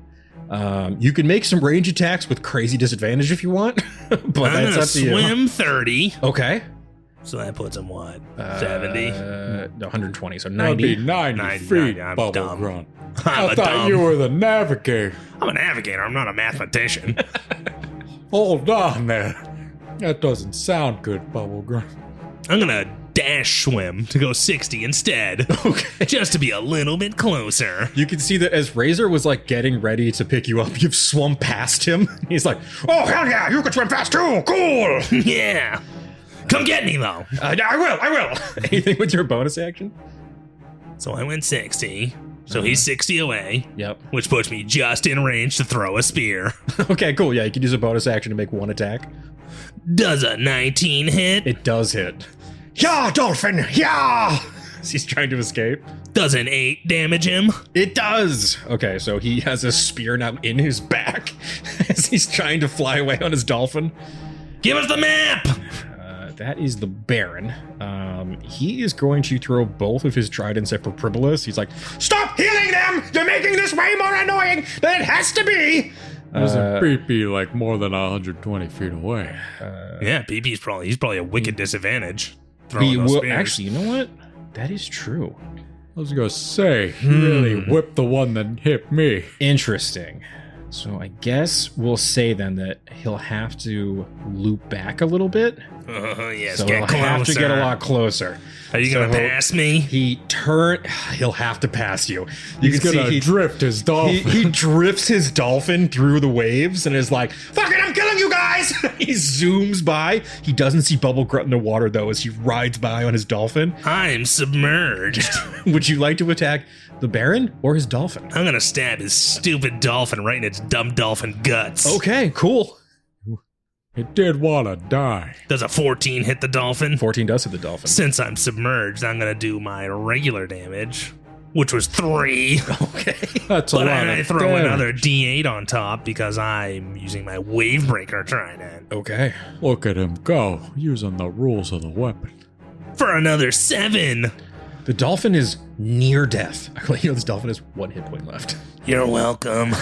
You can make some range attacks with crazy disadvantage if you want, but I'm that's gonna up to you. swim 30. Okay. So that puts him what? 70? No, 120, so That'd 90. be 90 90, feet, I'm Bubblegrunt. I'm I a thought dumb. you were the navigator. I'm a navigator. I'm not a mathematician. Hold on there. That doesn't sound good, Bubblegrunt. I'm gonna dash swim to go 60 instead. Okay. Just to be a little bit closer. You can see that as Razor was getting ready to pick you up, you've swum past him. He's like, Oh, hell yeah, you can swim fast too. Cool. Yeah. Come get me though. I will. anything with your bonus action? So I went 60. So he's 60 away, Yep. which puts me just in range to throw a spear. Okay, cool. Yeah, you can use a bonus action to make one attack. Does a 19 hit? It does hit. Yeah, Dolphin, yeah! He's trying to escape. Does an 8 damage him? It does. Okay, so he has a spear now in his back as he's trying to fly away on his dolphin. Give us the map! That is the Baron. He is going to throw both of his tridents at Propribolus. He's like, Stop healing them! You're making this way more annoying than it has to be! Isn't BP like more than 120 feet away? Yeah, he's probably a wicked disadvantage. he throwing those will. spears. Actually, you know what? That is true. I was gonna say, he really whipped the one that hit me. Interesting. So I guess we'll say then that he'll have to loop back a little bit. Yes, So get he'll have to closer. get a lot closer. Are you gonna So pass me? He'll have to pass you. You He's can gonna see drift his dolphin. he drifts his dolphin through the waves and is like, Fuck it, I'm killing you guys! he zooms by. He doesn't see Bubblegrunt in the water though as he rides by on his dolphin. I'm submerged. Would you like to attack the Baron or his dolphin? I'm gonna stab his stupid dolphin right in its dumb dolphin guts. Okay, cool. It did want to die. Does a 14 hit the dolphin? 14 does hit the dolphin. Since I'm submerged, I'm gonna do my regular damage, which was 3. Okay. That's a But lot then of I throw damage. another D8 on top because I'm using my Wavebreaker trident. Okay. Look at him go, using the rules of the weapon. For another 7. The dolphin is near death. You know, this dolphin has 1 hit point left. You're welcome.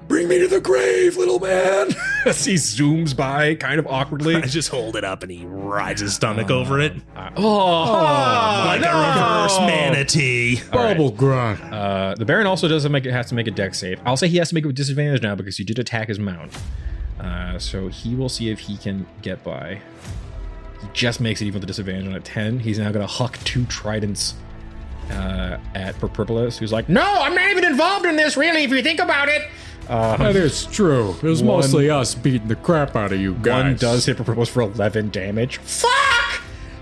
Bring me to the grave, little man. As he zooms by kind of awkwardly. I just hold it up and he rides his stomach over it. Like Like a reverse manatee. Bubblegrunt. The Baron also has to make a dex save. I'll say he has to make it with disadvantage now because he did attack his mount. So he will see if he can get by. He just makes it even with the disadvantage on a 10. He's now going to huck 2 tridents at Propribolus, who's like, No, I'm not even involved in this, really, if you think about it. That is true. It was One- mostly us beating the crap out of you guys. one does hit Propribolus for 11 damage. Fuck!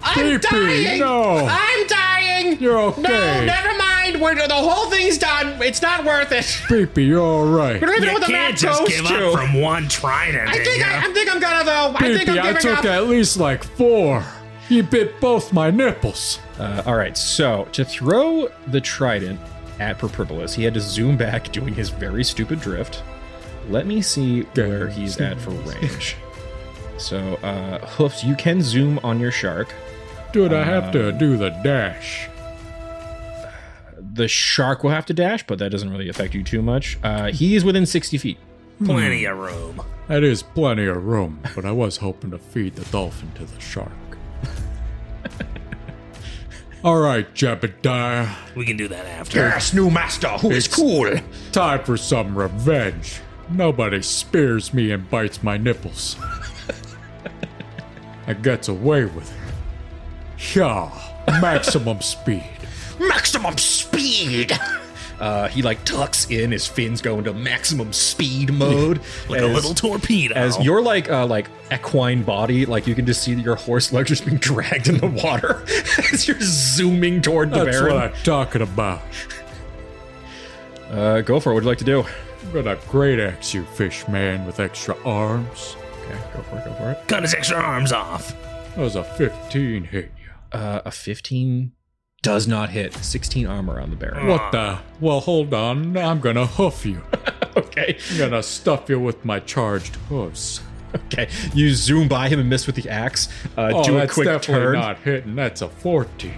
I'm PP, dying! no. I'm dying! You're okay. No, never mind. The whole thing's done. It's not worth it. BP, you're alright. We don't even know You what the map can't just goes give to. up from one trident. I can think ya? I'm gonna though. I think I'm BP, I giving took up. at least like 4. You bit both my nipples. All right, so to throw the trident at Propribolus, he had to zoom back doing his very stupid drift. Let me see where he's at for range. So, Hoofs, you can zoom on your shark. Dude, I have to do the dash. The shark will have to dash, but that doesn't really affect you too much. He is within 60 feet. Plenty of room. That is plenty of room, but I was hoping to feed the dolphin to the shark. Alright, Jebediah. We can do that after. Yes, new master, who is It's- cool. Time for some revenge. Nobody spears me and bites my nipples. I gets away with it. Yeah, maximum speed. Maximum speed! He like tucks in, his fins go into maximum speed mode. Like a little torpedo. As your like equine body, like you can just see that your horse legs just being dragged in the water as you're zooming toward the That's what Baron. I'm talking about. Go for it. What would you like to do? I'm gonna great axe you, fish man with extra arms. Okay, go for it. Go for it. Cut his extra arms off. That was a 15 hit you. A 15 does not hit. 16 armor on the Baron. What the? Well, hold on. I'm gonna hoof you. Okay. I'm gonna stuff you with my charged hoofs. Okay. You zoom by him and miss with the axe. Do a that's quick definitely turn. not hitting. That's a 14.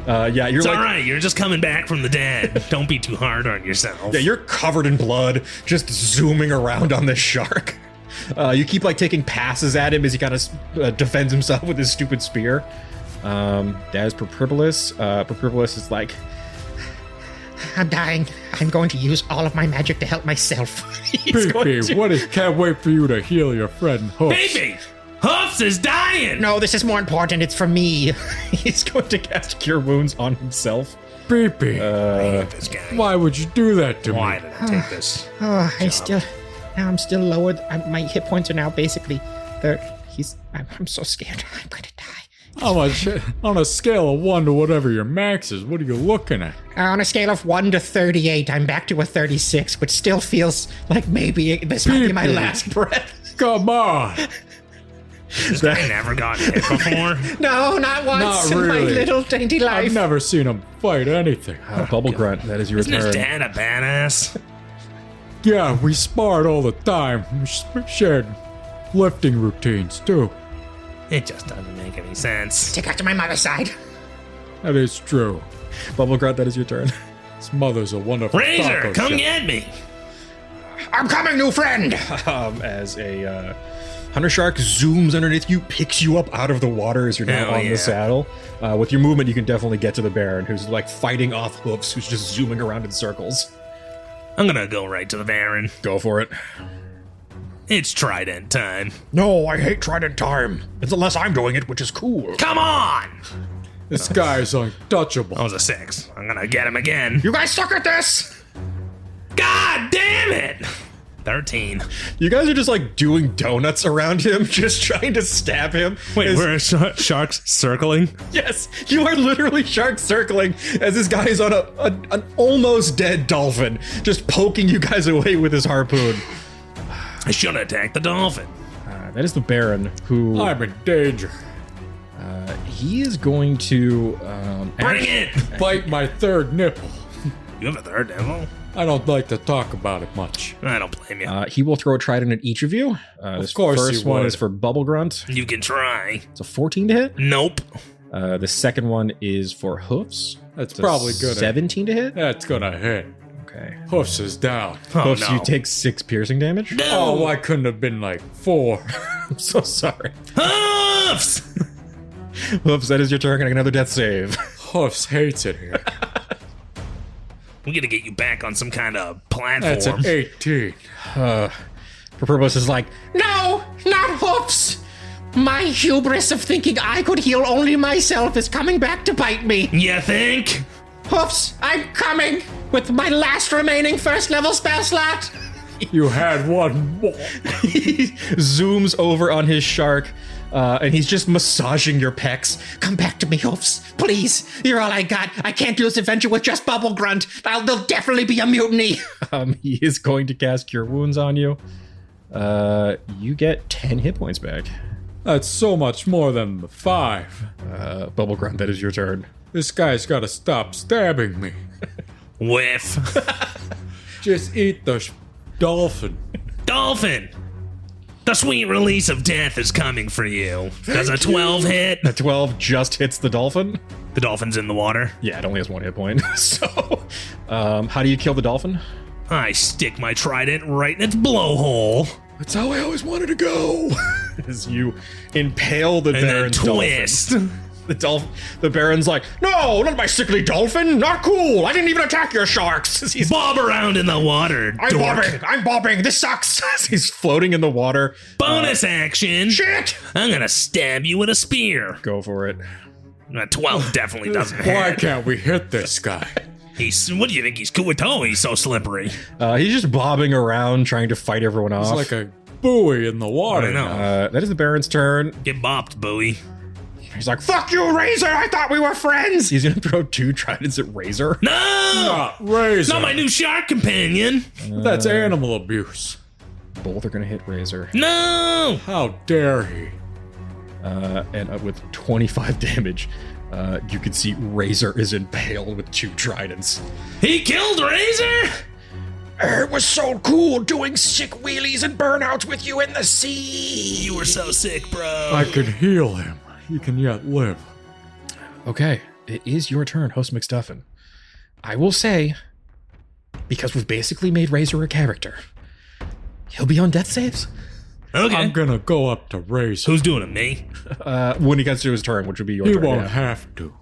Yeah, you're It's like all right. You're just coming back from the dead. Don't be too hard on yourself. yeah, you're covered in blood, just zooming around on this shark. You keep like taking passes at him as he kind of defends himself with his stupid spear. That is Propribolus. Propribolus is like, I'm dying. I'm going to use all of my magic to help myself. He's going BP, to- can't wait for you to heal your friend Hoofs. Baby! Hoofs is dying! No, this is more important. It's for me. he's going to cast Cure Wounds on himself. BP, I hate this guy. why would you do that to Why me? did I take this? Oh, now I'm still lowered. My hit points are now basically. I'm so scared. I'm gonna die. How much on a scale of 1 to whatever your max is? What are you looking at? On a scale of 1 to 38, I'm back to a 36, which still feels like maybe this might be my last breath. Come on. This guy never got hit before. No, not once Not in my really. little dainty life. I've never seen him fight anything. Bubblegrunt, that is your Isn't his turn. dad a badass? Yeah, we sparred all the time. We shared lifting routines too. It just doesn't make any sense. Take after my mother's side. That is true. Bubblegrunt, that is your turn. His mother's a wonderful Razor, taco come chef. get me. I'm coming, new friend. As a hunter shark zooms underneath you, picks you up out of the water as you're now Hell on yeah. the saddle. With your movement, you can definitely get to the Baron, who's like fighting off Hoofs, who's just zooming around in circles. I'm gonna go right to the Baron. Go for it. It's Trident time. No, I hate Trident time. It's unless I'm doing it, which is cool. Come on! This guy is untouchable. That was a 6. I'm gonna get him again. You guys suck at this. God damn it! 13. You guys are just like doing donuts around him, just trying to stab him. Wait, As- we're sharks circling? Yes, you are literally shark circling as this guy is on an almost dead dolphin, just poking you guys away with his harpoon. I should have attacked the dolphin. That is the Baron, who I'm in danger. he is going to Bring it! Bite my third nipple. You have a third devil? I don't like to talk about it much. I don't blame you. he will throw a trident at each of you. This course first he one would. is for Bubblegrunt. You can try. It's a 14 to hit. Nope. The second one is for Hoofs. That's It's a probably good. 17 to hit. That's gonna hit. Okay. Hoofs is down. Oh, Hoofs, no. you take 6 piercing damage. No! Oh, why couldn't it have been like 4? I'm so sorry. Hoofs! Hoofs, that is your turn. Can I get another death save? Hoofs hates it here. We gotta get you back on some kind of platform. That's an 18. Purpose is like, No, not Hoofs. My hubris of thinking I could heal only myself is coming back to bite me. You think? Hoofs, I'm coming with my last remaining first level spell slot. You had one more. he zooms over on his shark, and he's just massaging your pecs. Come back to me, Hoofs. Please. You're all I got. I can't do this adventure with just Bubblegrunt. There'll definitely be a mutiny. He is going to cast Cure Wounds on you. You get 10 hit points back. That's so much more than the 5. Bubblegrunt, that is your turn. This guy's gotta stop stabbing me. Whiff. Just eat the dolphin. Dolphin! The sweet release of death is coming for you. Does a 12 hit? A 12 just hits the dolphin. The dolphin's in the water. Yeah, it only has 1 hit point. So, how do you kill the dolphin? I stick my trident right in its blowhole. That's how I always wanted to go. As you impale the And then Baron's twist. dolphin. The Baron's like, no, not my sickly dolphin. Not cool. I didn't even attack your sharks. As he's, Bob around in the water, I'm dork. bobbing. I'm bobbing. This sucks. as he's floating in the water. Bonus action. Shit. I'm gonna stab you with a spear. Go for it. A 12 definitely doesn't Why hit. can't we hit this guy? What do you think? He's cool with toe? He's so slippery. He's just bobbing around trying to fight everyone off. It's like a buoy in the water. I know. now. That is the Baron's turn. Get bopped, Bowie. He's like, Fuck you, Razor. I thought we were friends. he's gonna throw 2 tridents at Razor. No! Ah, Razor. Not my new shark companion. That's animal abuse. Both are gonna hit Razor. No! How dare he? And with 25 damage, you can see Razor is impaled with 2 tridents. He killed Razor? It was so cool doing sick wheelies and burnouts with you in the sea. You were so sick, bro. I can heal him. He can yet live. Okay, it is your turn, host McStuffin. I will say, because we've basically made Razor a character, he'll be on death saves. Okay. I'm gonna go up to Razor. Who's doing it, me? When he gets to his turn, which would be your He turn. won't yeah. have to.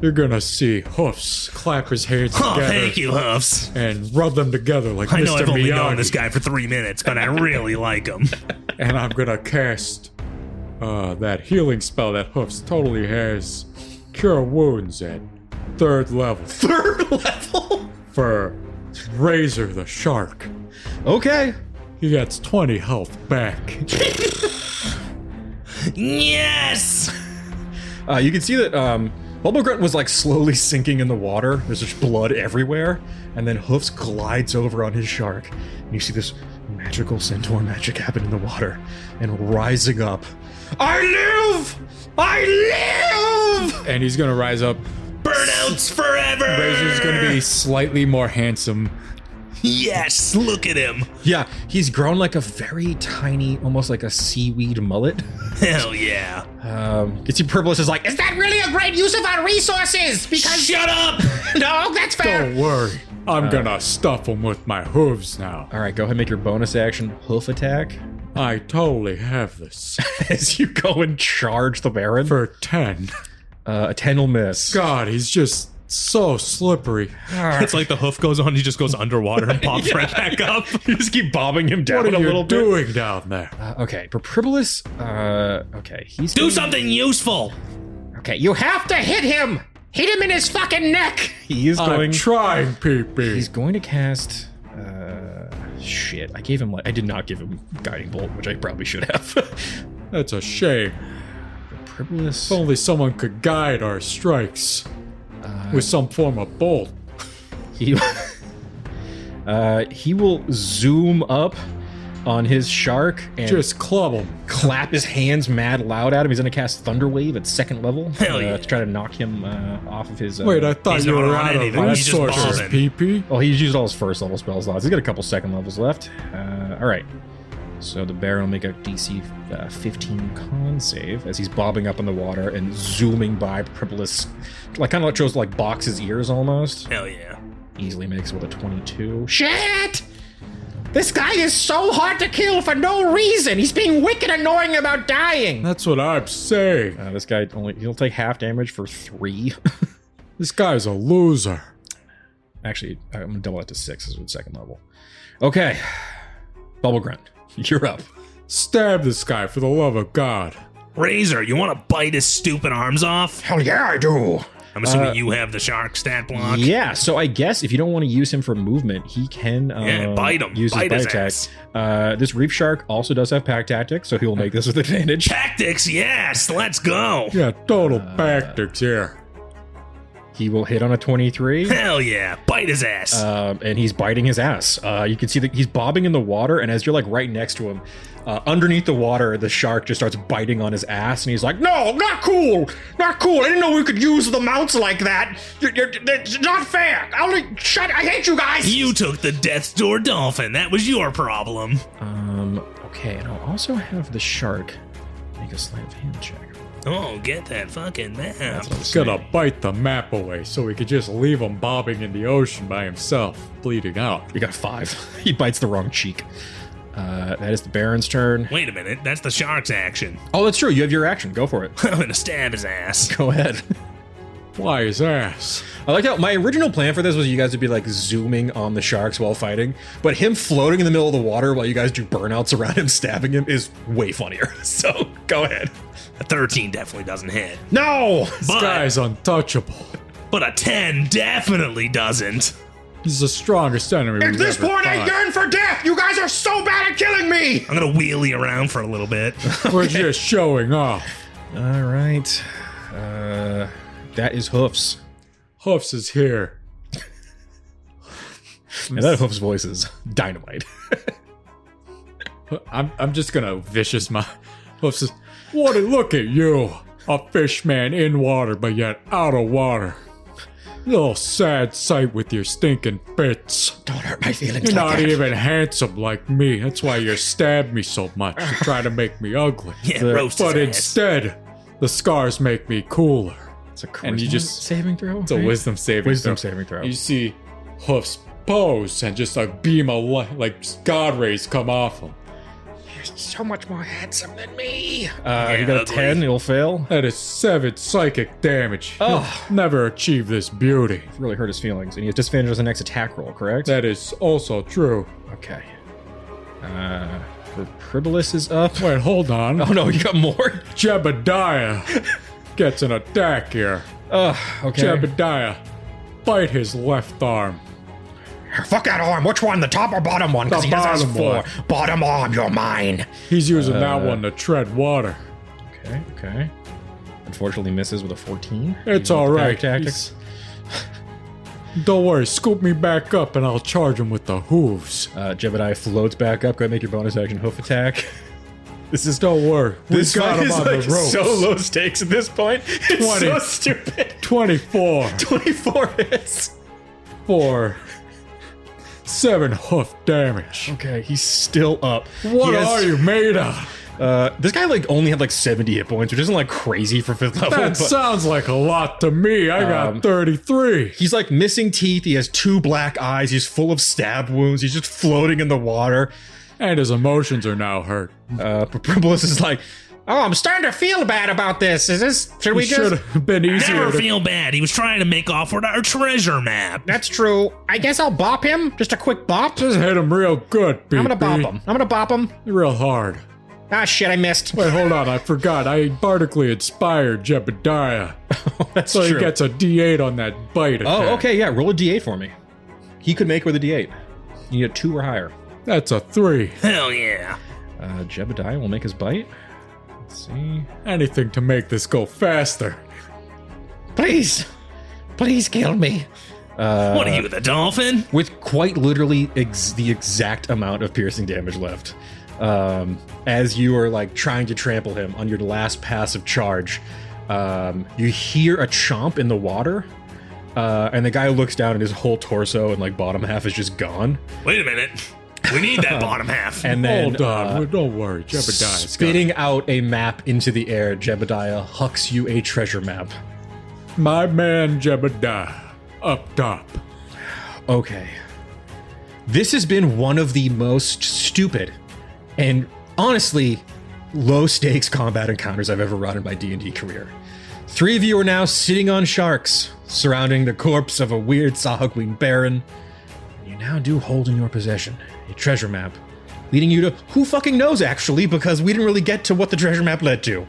You're gonna see Hoofs clap his hands Oh, together thank you, Hoofs. and rub them together like I know Mr. I've only known Miyagi. this guy for 3 minutes, but I really like him. And I'm gonna cast that healing spell that Hoofs totally has. Cure Wounds at 3rd level. 3rd level? For Razor the Shark. Okay. He gets 20 health back. Yes! You can see that Bubblegrunt was like slowly sinking in the water. There's just blood everywhere. And then Hoofs glides over on his shark. And you see this magical centaur magic happen in the water. And rising up, I live! I live! And he's gonna rise up. Burnouts forever! Razor's gonna be slightly more handsome. Yes, look at him. Yeah, he's grown like a very tiny, almost like a seaweed mullet. Hell yeah. You see Purplis is like, Is that really a great use of our resources? Because Shut up! no, that's fair. Don't worry. I'm gonna stuff him with my hooves now. all right, go ahead and make your bonus action hoof attack. I totally have this. As you go and charge the Baron. For 10. A 10 will miss. God, he's just so slippery. It's like the hoof goes on, he just goes underwater and pops right back up. You just keep bobbing him down What are a you little bit. doing down there? Okay, for Pribilis, okay, he's Do gonna- something useful! Okay, you have to hit him. Hit him in his fucking neck. He is I'm going. trying, PP. He's going to cast. Shit, I gave him like I did not give him guiding bolt, which I probably should have. That's a shame. Pribilis. If only someone could guide our strikes with some form of bolt. He will zoom up on his shark and Just club him. clap his hands mad loud at him. He's going to cast Thunder Wave at 2nd level Hell yeah. to try to knock him off of his. Wait, I thought He's you not were on out of anything. He's just resources, bobbing. PP. Well, he's used all his 1st level spell slots. He's got a couple 2nd levels left. All right. So the Baron will make a DC 15 con save as he's bobbing up in the water and zooming by Pribilis. Like kind of like shows like box his ears almost. Hell yeah. Easily makes with a 22. Shit! This guy is so hard to kill for no reason. He's being wicked annoying about dying. That's what I'm saying. This guy he'll take half damage for 3. This guy's a loser. Actually, I'm gonna double that to 6 as with 2nd level. Okay, Bubblegrunt, you're up. Stab this guy for the love of God. Razor, you want to bite his stupid arms off? Hell yeah, I do. I'm assuming you have the shark stat block. Yeah, so I guess if you don't want to use him for movement, he can bite him. use Bite his his bite attack. This reef shark also does have pack tactics, so he will make this with advantage. Tactics, yes, let's go. Yeah, total tactics here. He will hit on a 23. Hell yeah, bite his ass. And he's biting his ass. You can see that he's bobbing in the water, and as you're like right next to him, underneath the water, the shark just starts biting on his ass, and he's like, No, not cool. Not cool. I didn't know we could use the mounts like that. It's not fair. I hate you guys. You took the Death's Door dolphin. That was your problem. okay, and I'll also have the shark make a sleight of hand check. Oh, get that fucking map. That's what I was Gonna saying. bite the map away so we could just leave him bobbing in the ocean by himself, bleeding out. You got 5. He bites the wrong cheek. That is the Baron's turn. Wait a minute, that's the shark's action. Oh, that's true. You have your action. Go for it. I'm gonna stab his ass. Go ahead. Why his ass? I like how my original plan for this was you guys would be like zooming on the sharks while fighting, but him floating in the middle of the water while you guys do burnouts around him stabbing him is way funnier. So go ahead. A 13 definitely doesn't hit. No! This guy's untouchable. But a 10 definitely doesn't. He's the strongest enemy At we've this ever point, I fought. yearn for death. You guys are so bad at killing me. I'm gonna wheelie around for a little bit. We're just showing off. All right. That is Hoofs. Hoofs is here. And that Hoofs voice is dynamite. I'm just gonna vicious my Hoofs is. Look at you, a fish man in water but yet out of water. Little sad sight with your stinking bits. Don't hurt my feelings You're like not that. even handsome like me. That's why you stabbed me so much to try to make me ugly. Yeah, roast his But ass. instead, the scars make me cooler. It's a charisma And you just- saving throw. It's a wisdom saving Wisdom throw. saving throw. You see Hoofs pose and just a beam of light, like God rays come off him. So much more handsome than me. You got a ugly. 10, it'll fail. That is 7 psychic damage. Oh. He'll never achieve this beauty. Really hurt his feelings. And he has disadvantage on the next attack roll, correct? That is also true. Okay. For Pribilis is up. Wait, hold on. Oh no, you got more? Jebediah gets an attack here. Okay. Jebediah, bite his left arm. Fuck that arm. Which one? The top or bottom one? Because The he has bottom 4. one. Bottom arm, you're mine. He's using that one to tread water. Okay. Unfortunately misses with a 14. It's Using all the right. parry tactics. Don't worry, scoop me back up and I'll charge him with the hooves. Jebediah floats back up. Go ahead and make your bonus action hoof attack. Don't worry. We This got fight him is on like the ropes. so low stakes at this point. It's 20. so stupid. 24 24 hits. for 7 hoof damage. Okay, he's still up. What are you made of? This guy like only had like 70 hit points, which isn't like crazy for 5th level. That but sounds like a lot to me. I got 33. he's like missing teeth. He has 2 black eyes. He's full of stab wounds. He's just floating in the water. And his emotions are now hurt. Primbliss is like, Oh, I'm starting to feel bad about this. Should we Should just... have been easier Never to... feel bad. He was trying to make off with our treasure map. That's true. I guess I'll bop him. Just a quick bop. Just hit him real good, BB. I'm gonna bop him. Real hard. Ah, shit, I missed. Wait, hold on. I forgot. I bardically inspired Jebediah. that's So true. he gets a D8 on that bite attack. Oh, okay, yeah. Roll a d8 for me. He could make with a d8. You need a 2 or higher. That's a 3. Hell yeah. Jebediah will make his bite. Let's see. Anything to make this go faster. Please. Please kill me. What are you, the dolphin? With quite literally the exact amount of piercing damage left. As you are like trying to trample him on your last passive charge, you hear a chomp in the water, and the guy looks down and his whole torso and like bottom half is just gone. Wait a minute. We need that bottom half. And then Hold on. Don't worry. Jebediah's spitting out a map into the air, Jebediah hucks you a treasure map. My man Jebediah. Up top. Okay. This has been one of the most stupid and honestly low stakes combat encounters I've ever run in my D&D career. 3 of you are now sitting on sharks, surrounding the corpse of a weird Sahagween baron. You now do hold in your possession a treasure map, leading you to who fucking knows actually, because we didn't really get to what the treasure map led to.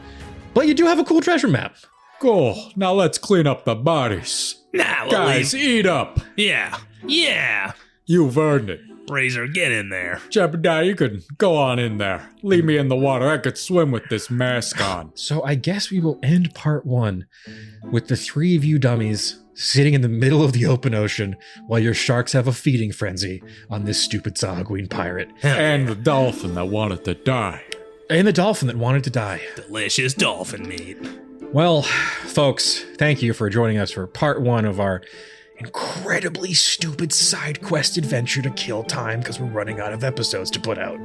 But you do have a cool treasure map. Cool. Now let's clean up the bodies. Nah, we'll Guys, leave. eat up. Yeah. You've earned it. Razor, get in there. Jebediah, you could go on in there. Leave me in the water. I could swim with this mask on. So I guess we will end part 1 with the 3 of you dummies sitting in the middle of the open ocean while your sharks have a feeding frenzy on this stupid Sahagween pirate. And the dolphin that wanted to die. And the dolphin that wanted to die. Delicious dolphin meat. Well, folks, thank you for joining us for part 1 of our incredibly stupid side quest adventure to kill time because we're running out of episodes to put out.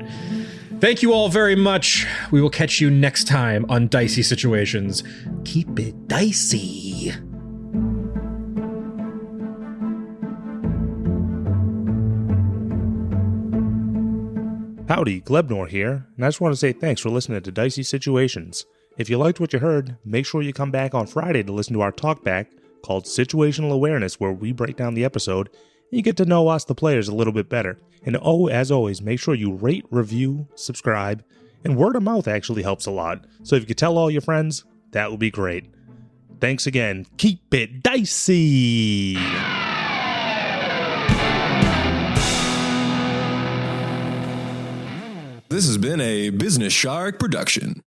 Thank you all very much. We will catch you next time on Dicey Situations. Keep it dicey. Howdy, Glebnor here, and I just want to say thanks for listening to Dicey Situations. If you liked what you heard, make sure you come back on Friday to listen to our talkback called Situational Awareness, where we break down the episode and you get to know us, the players, a little bit better. And oh, as always, make sure you rate, review, subscribe, and word of mouth actually helps a lot. So if you could tell all your friends, that would be great. Thanks again. Keep it dicey! This has been a Business Shark production.